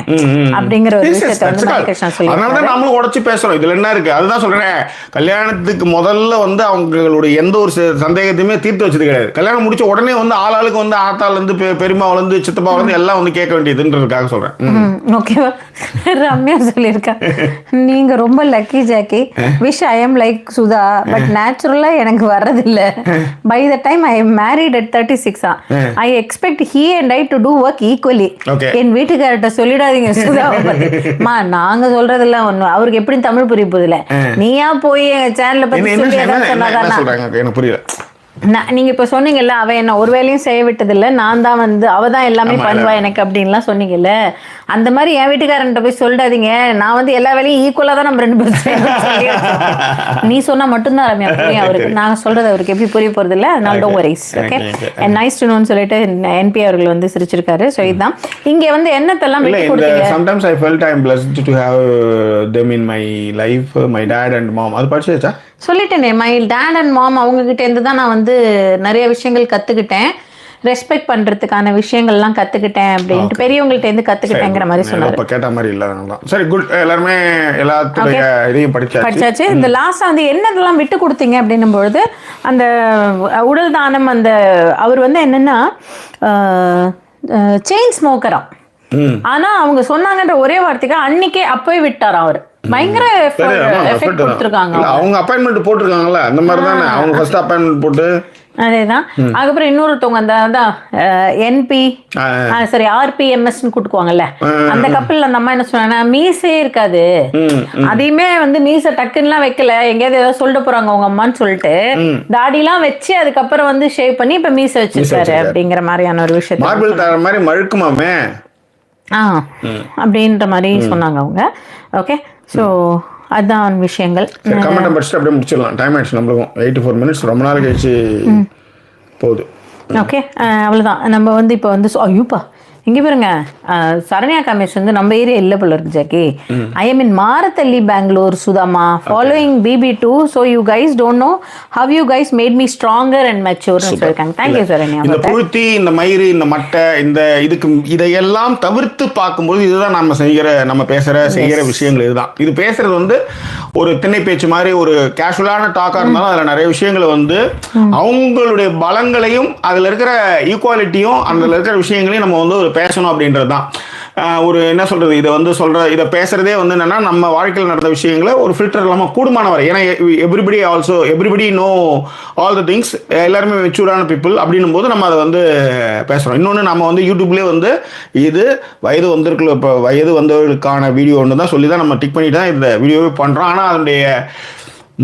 அப்படிங்கற ஒரு விஷயத்தை வந்து கிருஷ்ணா சொல்லிருக்காரு. அதனால தான் நாமளும் உடைச்சு பேசுறோம். இதுல என்ன இருக்கு? அதுதான் சொல்றேன். கல்யாணத்துக்கு முதல்ல வந்து அவங்களுடைய எந்த ஒரு சந்தேகத்தையுமே தீர்த்து வச்சது கிடையாது. கல்யாணம் முடிச்ச உடனே வந்து ஆளாளுக்கு வந்து ஆத்தால இருந்து பெரியம்மாவுல இருந்து சித்தப்பாவுல இருந்து எல்லாம் வந்து கேட்க வேண்டியதுன்றதுக்காக சொல்றேன். ஓகேவா? ரம்யா சொல்லிருக்கா, நீங்க ரொம்ப lucky Jackie. Wish I am like Sudha, but நேச்சுரலா எனக்கு வர்றதில்ல. By the time I am married at 36. I expect he and I to do work equally. என் வீட்டுக்காரர்கிட்ட சொல்லிடாதீங்க சுதாவை பத்தி. நாங்க சொல்றதெல்லாம் ஒண்ணு, அவருக்கு எப்படி தமிழ் புரிய போதில்ல. நீயா போய் எங்க சேனல்ல பத்தி சொல்லி சொன்னாதான். எனக்கு புரியல. நீங்க இப்ப சொன்னீங்கல்ல, அவ என்ன ஒரு வேலையும் செய்ய விட்டதில்ல, நான் தான் வந்து அவதான் எல்லாமே பண்ணுவா எனக்கு அப்படின்லாம் சொன்னீங்கல்ல. அந்த மாதிரி என் வீட்டுக்காரன்ட்ட போய் சொல்லிடாதீங்க, நான் வந்து எல்லா வேலையும் ஈக்குவலா தான் நம்ம ரெண்டு பேரும். நீ சொன்னா மட்டும்தான் ரம்யா புரியும் அவருக்கு. நான் சொல்றது அவருக்கு எப்படி புரிய போறது இல்ல. அதனால don't worries. Okay, and nice to நோன்னு சொல்லிட்டு என்பி அவர்கள் வந்து சிரிச்சிருக்காரு. ஸோ இதுதான் இங்க வந்து என்னத்தெல்லாம் விட்டு கொடுத்தீங்க. Sometimes I felt I am blessed to have them in my life, my dad and mom. அது படிச்சேச்சா? சொல்லிட்டேனே, மை டேட் அண்ட் மாம் அவங்க கிட்ட இருந்து தான் நான் வந்து நிறைய விஷயங்கள் கத்துக்கிட்டேன். ரெஸ்பெக்ட் பண்றதுக்கான விஷயங்கள்லாம் கத்துக்கிட்டேன் அப்படின்ட்டு பெரியவங்கள்ட்ட இருந்து கத்துக்கிட்டேங்கிற மாதிரி சொன்னாரு. அப்ப கேட்ட மாதிரி இல்ல. சரி, குட். எல்லாரும் எல்லாத்துடைய இதையும் படிச்சாச்சு. இந்த லாஸ்ட் வந்து என்னதெல்லாம் விட்டு கொடுத்தீங்க அப்படின்னும் பொழுது, அந்த உடல் தானம், அந்த அவர் வந்து என்னன்னா செயின் ஸ்மோக்கரா. ஆனா அவங்க சொன்னாங்கன்ற ஒரே வார்த்தைக்கு அன்னைக்கே அப்பவே விட்டாராம் அவர். பயங்கர எஃபெக்ட் கொடுத்துருக்காங்க. அவங்க அப்பாயின்மெண்ட் போட்டிருக்காங்கல்ல, அந்த மாதிரி தானே அவங்க ஃபர்ஸ்ட் அப்பாயின்மெண்ட் போட்டு. அதேதான். அதுக்கப்புறம் இன்னொருத்தவங்க அந்த என்பி சரி ஆர்பிஎம்எஸ் கூட்டுக்குவாங்கல்ல, அந்த கப்பல் அந்த அம்மா என்ன சொன்னாங்க, மீசே இருக்காது, அதையுமே வந்து மீசை டக்குன்னுலாம் வைக்கல, எங்கேயாவது ஏதாவது சொல்லிட்டு போறாங்க உங்க அம்மான்னு சொல்லிட்டு தாடிலாம் வச்சு அதுக்கப்புறம் வந்து ஷேவ் பண்ணி இப்ப மீசை வச்சிருக்காரு அப்படிங்கிற மாதிரியான ஒரு விஷயத்தை. மார்பிள் தர மாதிரி மழுக்குமாமே அப்படின்ற மாதிரி சொன்னாங்க அவங்க. ஓகே, ஸோ அதான் விஷயங்கள். கமெண்ட் படிச்சுட்டு அப்படியே முடிச்சிடலாம். டைம் ஆயிடுச்சு நம்மளுக்கும். 84 மினிட்ஸ் ரொம்ப நாள் கழிச்சு போகுது. ஓகே, அவ்வளோதான். நம்ம வந்து இப்போ வந்து ஐயோப்பா இங்கே பாருங்க, சரண்யா கமேஷ் வந்து நம்ம ஏரியா இல்லை போல இருக்கு Jackie. I am in Marathahalli Bangalore Sudhama, following BB2. So you guys don't know how you guys made me stronger and மெச்சூர்னு சொல்லியிருக்காங்க. தேங்க்யூ சரண்யா. இந்த புழுத்தி, இந்த மயிறு, இந்த மட்டை, இந்த இதுக்கு இதையெல்லாம் தவிர்த்து பார்க்கும்போது இதுதான் நம்ம செய்கிற விஷயங்கள். இதுதான் இது பேசுறது வந்து ஒரு திண்ணை பேச்சு மாதிரி ஒரு கேஷுவலான டாக்கா இருந்தாலும் அதில் நிறைய விஷயங்களை வந்து அவங்களுடைய பலங்களையும் அதில் இருக்கிற ஈக்குவாலிட்டியும் அதில் இருக்கிற விஷயங்களையும் நம்ம வந்து ஒரு பேசணும் அப்படின்றது தான். ஒரு என்ன சொல்கிறது, இதை வந்து இதை பேசுகிறதே வந்து என்னென்னா நம்ம வாழ்க்கையில் நடந்த விஷயங்களை ஒரு ஃபில்டர் இல்லாமல் கூடுமான வரை, ஏன்னா everybody no all the things, எல்லாருமே மெச்சூரான பீப்புள் அப்படின்னும் போது நம்ம அதை வந்து பேசுகிறோம். இன்னொன்று நம்ம வந்து யூடியூப்லேயே வந்து இது வயது வந்திருக்குள்ள, இப்போ வயது வந்தவர்களுக்கான வீடியோ ஒன்று தான் சொல்லி தான் நம்ம டிக் பண்ணிட்டு தான் இந்த வீடியோவே பண்ணுறோம். ஆனால் அதனுடைய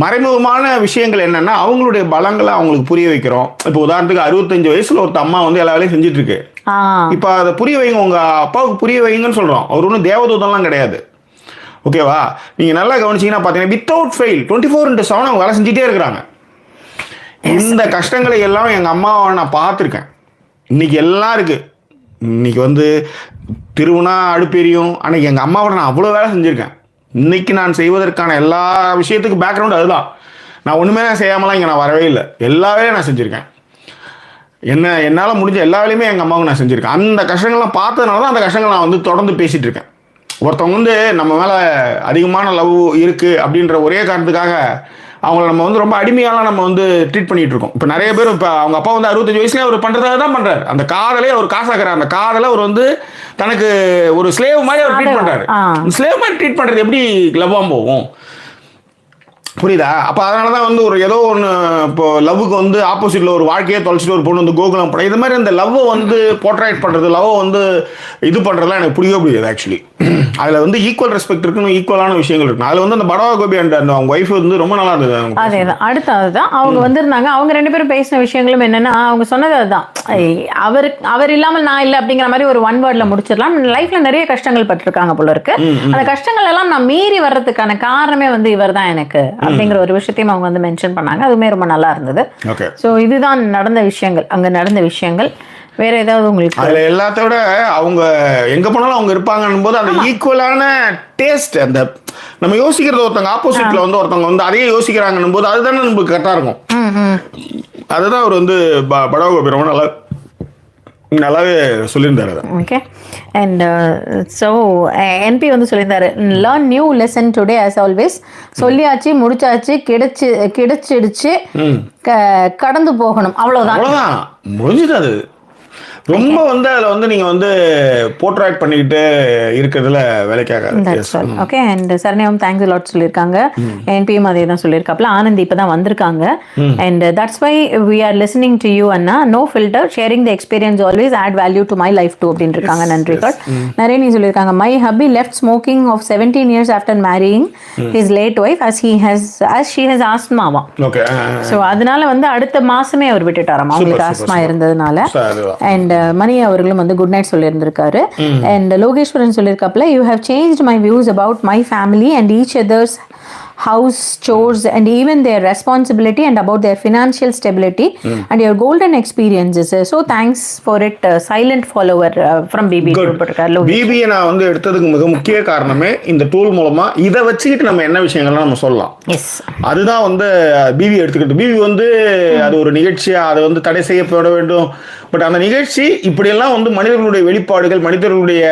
மறைமுகமான விஷயங்கள் என்னென்னா அவங்களுடைய பலங்களை அவங்களுக்கு புரிய வைக்கிறோம். இப்போ உதாரணத்துக்கு 65 வயசில் ஒருத்த அம்மா வந்து எல்லா வேலையும் செஞ்சுட்டு இருக்கு. இப்போ அதை புரிய வைங்க, உங்கள் அப்பாவுக்கு புரிய வைங்கன்னு சொல்கிறோம். அவர் ஒன்றும் தேவதூதம்லாம் கிடையாது, ஓகேவா? நீங்கள் நல்லா கவனிச்சிங்கன்னா பார்த்தீங்கன்னா வித்தவுட் ஃபெயில் 24/7 அவங்க வேலை செஞ்சுட்டே இருக்கிறாங்க. இந்த கஷ்டங்களை எல்லாம் எங்கள் அம்மாவை நான் பார்த்துருக்கேன். இன்னைக்கு எல்லாம் இருக்குது. இன்னைக்கு வந்து திருவுனா அடுப்பெரியும், அன்னைக்கு எங்கள் அம்மாவோட நான் அவ்வளோ வேலை செஞ்சுருக்கேன். இன்னைக்கு நான் செய்வதற்கான எல்லா விஷயத்துக்கும் பேக்ரவுண்ட் அதுதான். நான் ஒன்றுமே செய்யாமலாம் இங்கே நான் வரவே இல்லை. எல்லா வேலையும் நான் செஞ்சுருக்கேன். என்னால் முடிஞ்ச எல்லா வேலையுமே எங்கள் அம்மாவுக்கு நான் செஞ்சுருக்கேன். அந்த கஷ்டங்கள்லாம் பார்த்ததுனால தான் அந்த கஷ்டங்கள் நான் வந்து தொடர்ந்து பேசிகிட்டு இருக்கேன். ஒருத்தவங்க வந்து நம்ம மேலே அதிகமான லவ் இருக்குது அப்படின்ற ஒரே காரணத்துக்காக அவங்கள நம்ம வந்து ரொம்ப அடிமையாலாம் நம்ம வந்து ட்ரீட் பண்ணிகிட்டு இருக்கோம். இப்போ நிறைய பேர் இப்போ அவங்க அப்பா வந்து 65 வயசுலேயே அவர் பண்ணுறதாக தான் பண்ணுறாரு. அந்த காதலே அவர் காசாக்குறாரு. அந்த காதலை அவர் வந்து தனக்கு ஒரு ஸ்லேவ் மாதிரி அவர் ட்ரீட் பண்ணுறாரு. ஸ்லேவ் மாதிரி ட்ரீட் பண்ணுறது எப்படி லவ்வாக போகும்? புரியுதா? அப்போ அதனால தான் வந்து ஒரு ஏதோ ஒன்று இப்போ லவ்வுக்கு வந்து ஆப்போசிட்டில் ஒரு வாழ்க்கையை தொலைச்சிட்டு ஒரு பொண்ணு வந்து கோகுலம் படம், இது மாதிரி இந்த லவ்வை வந்து போர்ட்ரேட் பண்ணுறது, லவ்வை வந்து இது பண்ணுறதுலாம் எனக்கு பிடிக்கவே பிடிக்காது. ஆக்சுவலி அதில் வந்து ஈக்குவல் ரெஸ்பெக்ட் இருக்குன்னு, ஈக்குவலான விஷயங்கள் இருக்கு. அதில் வந்து அந்த படவா கோபி அண்ட் அந்த அவங்க ஒய்ஃப் வந்து ரொம்ப நல்லா இருந்தது. அதே தான். அடுத்து அதுதான் அவங்க வந்திருந்தாங்க. அவங்க 2 பேரும் பேசின விஷயங்களும் என்னன்னா, அவங்க சொன்னது அதுதான், அவர் இல்லாமல் நான் இல்லை அப்படிங்கிற மாதிரி ஒரு ஒன் வேர்ட்ல முடிச்சிடலாம். லைஃப்ல நிறைய கஷ்டங்கள் பட்டிருக்காங்க போல இருக்கு. அந்த கஷ்டங்கள் எல்லாம் நான் மீறி வர்றதுக்கான காரணமே வந்து இவர் தான் எனக்கு அப்படிங்கிற ஒரு விஷயத்தையும் அவங்க வந்து மென்ஷன் பண்ணாங்க. அதுவுமே ரொம்ப நல்லா இருந்தது. ஸோ இதுதான் நடந்த விஷயங்கள், அங்க நடந்த விஷயங்கள். வேற ஏதாவது உங்களுக்கு அதுல எல்லாத்த விட அவங்க எங்க போனாலும் அவங்க இருப்பாங்கன்னும் போது அந்த ஈக்குவலான டேஸ்ட், அந்த நம்ம யோசிக்கிறது ஒருத்தவங்க ஆப்போசிட்ல வந்து ஒருத்தவங்க வந்து அதையே யோசிக்கிறாங்கன்னும் போது அதுதானே நமக்கு கரெக்டா இருக்கும். அதுதான் அவர் வந்து படவா கோபி ரொம்ப நல்லாவே சொல்லியிருந்தாரு. ஓகே. அண்ட் ஸோ என்பி வந்து சொல்லியிருந்தாரு, learn new lesson today as always. சொல்லியாச்சு, முடிச்சாச்சு, கிடைச்சிடுச்சு, கடந்து போகணும், அவ்வளோதான், முடிஞ்சுது. அது ரொம்ப வந்து அதில் வந்து நீங்கள் வந்து போர்ட்ரேட் பண்ணிக்கிட்டு இருக்கிறதுல வேலைக்காக. ஓகே. அண்ட் சரண்யாவும் தேங்க்ஸ் லாட் சொல்லியிருக்காங்க. என்பியும் அதே தான் சொல்லியிருக்காப்ல. ஆனந்த் இப்போ தான் வந்திருக்காங்க. And that's why we are listening to you அண்ணா. No filter, sharing the experience always add value to my life too அப்படின்னு இருக்காங்க. நன்றி காட். நிறைய நீ சொல்லியிருக்காங்க. My hubby left smoking off 17 years after marrying his late wife as she has ஆஸ்மாவா. Okay. So அதனால வந்து அடுத்த மாசமே அவர் விட்டுட்டாராம், அவங்களுக்கு ஆஸ்மா இருந்ததுனால. அண்ட் மணி அவர்களும் வந்து குட் நைட் சொல்லியிருந்திருக்காரு. அண்ட் லோகேஸ்வரன் சொல்லியிருக்காப்ல, you have changed my views about my family and each others house chores and even their responsibility and about their financial stability and your golden experiences. So thanks for it. Silent follower from BB. BB நான் வந்து எடுத்ததுக்கு மிக முக்கிய காரணமே இந்த tool மூலமா இதை வச்சுக்கிட்டு நம்ம என்ன விஷயங்கள்லாம் நம்ம சொல்லலாம். அதுதான் வந்து BB எடுத்துக்கிட்டு. BB வந்து அது ஒரு நிகழ்ச்சியா அதை வந்து தடை செய்யப்பட வேண்டும். பட் அந்த நிகழ்ச்சி இப்படியெல்லாம் வந்து மனிதர்களுடைய வெளிப்பாடுகள், மனிதர்களுடைய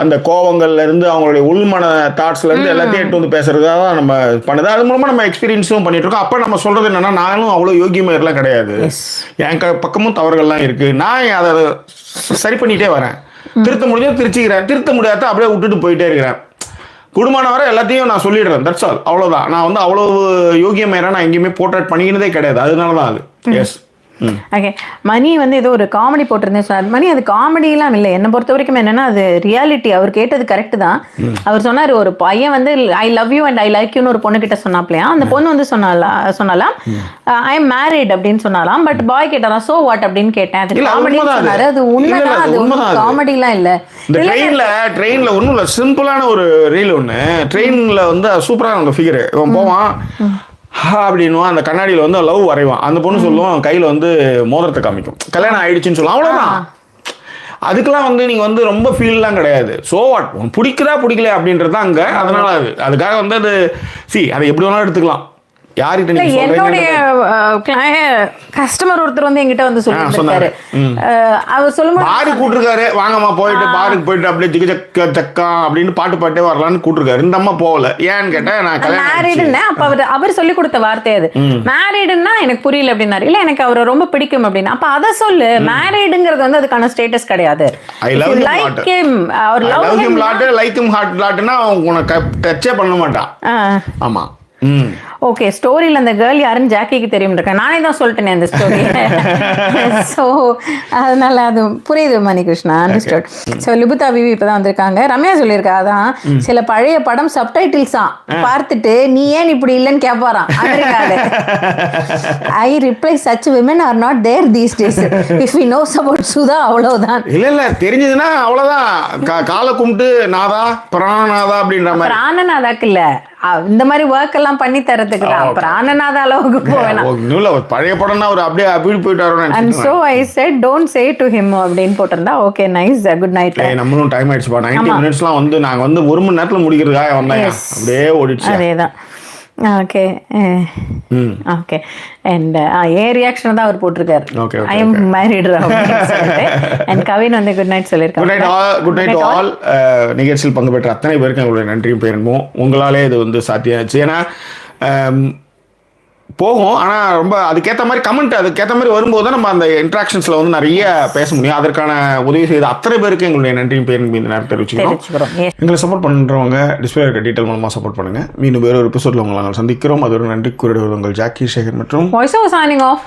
அந்த கோவங்கள்ல இருந்து, அவங்களுடைய உள்மன தாட்ஸ்ல இருந்து எல்லாத்தையும் எடுத்து வந்து பேசுறதுக்காக தான் நம்ம பண்ணுது. அது மூலமா நம்ம எக்ஸ்பீரியன்ஸும் பண்ணிட்டு இருக்கோம். அப்ப நம்ம சொல்றது என்னன்னா, நானும் அவ்வளவு யோகியமாரெல்லாம் கிடையாது, என் பக்கமும் தவறுகள்லாம் இருக்கு, நான் அதை சரி பண்ணிட்டே வரேன். திருத்த முடிஞ்சா திருச்சிக்கிறேன், திருத்த முடியாத அப்படியே விட்டுட்டு போயிட்டே இருக்கிறேன். குடும்பமான வரை எல்லாத்தையும் நான் சொல்லிடுறேன். That's all. அவ்வளவுதான். நான் வந்து அவ்வளவு யோகியமாயிரா நான் எங்கேயுமே போர்ட்ரேட் பண்ணிக்கினதே கிடையாது. அதனாலதான் அது. எஸ். ஓகே. மணி வந்து ஏதோ ஒரு காமெடி போட்டிருந்தேன் சொன்னார். மணி அது காமெடியெல்லாம் இல்லை, என்னை பொறுத்த வரைக்கும் என்னன்னா அது ரியாலிட்டி. அவர் கேட்டது கரெக்ட் தான். அவர் சொன்னார், ஒரு பையன் வந்து I love you and I like யூன்னு ஒரு பொண்ணு கிட்ட சொன்னாப்லையா, அந்த பொண்ணு வந்து சொன்னாலாம் ஐ எம் மேரிட் அப்படின்னு சொன்னாலாம். பட் பாய் கேட்டாலாம் சோ வாட் அப்படின்னு கேட்டேன். அது காமெடின்னு சொன்னாரு. அது உண்மைதான், அது ஒன்றும் காமெடிலாம் இல்லை. ட்ரெயின்ல ஒன்றும் இல்லை, சிம்பிளான ஒரு ரீல் ஒன்று. ட்ரெயின்ல வந்து சூப்பரான அந்த ஃபிகர் போவான் அப்படின்னுவான், அந்த கண்ணாடியில் வந்து லவ் வரைவான். அந்த பொண்ணு சொல்லுவான், கையில் வந்து மோதிரத்தை காமிக்கும், கல்யாணம் ஆயிடுச்சுன்னு சொல்லுவான். அவ்வளோதான். அதுக்கெல்லாம் வந்து நீங்கள் வந்து ரொம்ப ஃபீல்லாம் கிடையாது. ஸோ வாட், பிடிக்குதா பிடிக்கல அப்படின்றது தான் அங்கே. அதனால அதுக்காக வந்து அது அதை எப்படி வேணாலும் எடுத்துக்கலாம். யார்கிட்ட இல்ல, நீங்க என்னுடைய சொல்றீங்க கஸ்டமர் ஒருத்தர் வந்து என்கிட்ட வந்து சொல்லியிருக்காரு. சொன்னாரு. அவர் சொல்லும்போது பாருக்கு கூட்டிருக்காரு, வாங்கம்மா போயிட்டு பாருக்கு போயிட்டு அப்படியே ஜிக ஜக்க ஜக்கா அப்படின்னு பாட்டு பாட்டே வரலான்னு கூட்டிருக்காரு. இந்த அம்மா போகல. ஏன்னு கேட்டா நான் மேரிடுன்னு அப்ப அவர் சொல்லி கொடுத்த வார்த்தை அது. மேரிடுன்னா எனக்கு புரியல அப்படின்னாரு. இல்ல எனக்கு அவரை ரொம்ப பிடிக்கும் அப்படின்னு. அப்ப அதை சொல்லு. மேரிடுங்கிறது வந்து அதுக்கான ஸ்டேட்டஸ் கிடையாது. ஐ லவ் ஹிம் லாட், அவர் love him lot, like him heart லாட்னா உனக்கு டச்சே பண்ண மாட்டான். ஆமா. ஓகே, ஸ்டோரியில் அந்த கேர்ள் யாருன்னு ஜாக்கிக்கு தெரியும் இருக்கேன். நானே தான் சொல்லிட்டேனே அந்த ஸ்டோரி. ஸோ அதனால அது புரியுது மணிகிருஷ்ணா, அண்டர்ஸ்டுட். ஸோ லிபுதா பிவி இப்போதான் வந்திருக்காங்க. ரம்யா சொல்லியிருக்கா, அதான் சில பழைய படம் சப்டைட்டில்ஸா பார்த்துட்டு நீ ஏன் இப்படி இல்லைன்னு கேட்பாராம் அமெரிக்காவில். I reply such women are not there these days. If we knows about Sudha அவ்வளவுதான். இல்ல தெரிஞ்சதுன்னா அவ்வளவுதான். காலை கும்பிட்டு நாதா பிராணநாதா அப்படின்ற மாதிரி. பிராணநாதாக்கு இல்ல, இந்த மாதிரி ஒர்க் எல்லாம் பண்ணி தரதுக்கு தான். பிராணநாத அளவுக்கு போவேன். பழைய படம்னா ஒரு அப்படியே அப்படி போயிட்டாரு. And so I said don't say to him அப்படின்னு போட்டிருந்தா ஓகே நைஸ் குட் நைட். நம்மளும் டைம் ஆயிடுச்சுப்பா. 90 மினிட்ஸ்லாம் வந்து நாங்க வந்து 1 மணி நேரத்துல முடிக்கிறதுக்காக வந்தாங்க. அப்படியே ஓடிடுச்சு. அதேதான். Okay okay. அண்ட் ஏன் ரியாக்ஷன் தான் அவர் போட்டிருக்காரு. ஐ எம் மேரிட் அண்ட் கவின் வந்து குட் நைட் சொல்லியிருக்காங்க. Good night all. நிகழ்ச்சியில் பங்கு பெற்ற அத்தனை பேருக்கு எங்களுடைய நன்றியும் பேரும்போம். உங்களாலே இது வந்து சாத்தியாச்சு. ஏன்னா போகும், ஆனால் ரொம்ப அதுக்கேற்ற மாதிரி கமெண்ட் அதுக்கேற்ற மாதிரி வரும்போது தான் நம்ம அந்த இன்ட்ராக்ஷன்ஸில் வந்து நிறைய பேச முடியும். அதற்கான உதவி செய்த அத்தனை பேருக்கு எங்களுடைய நன்றியும் பேரும் இந்த நேரம் தெரிவிச்சுக்கிறோம். எங்களை சப்போர்ட் பண்ணுறவங்க டிஸ்பிளே இருக்க டீட்டெயில் மூலமாக சப்போர்ட் பண்ணுங்கள். மீண்டும் வேறு ஒரு எபிசோடில் உங்களை நாங்கள் சந்திக்கிறோம். அது ஒரு நன்றி கூறிடுவது உங்கள் ஜாக்கி சேகர் மற்றும் வாய்ஸ் ஓவர் சைனிங் ஆஃப்.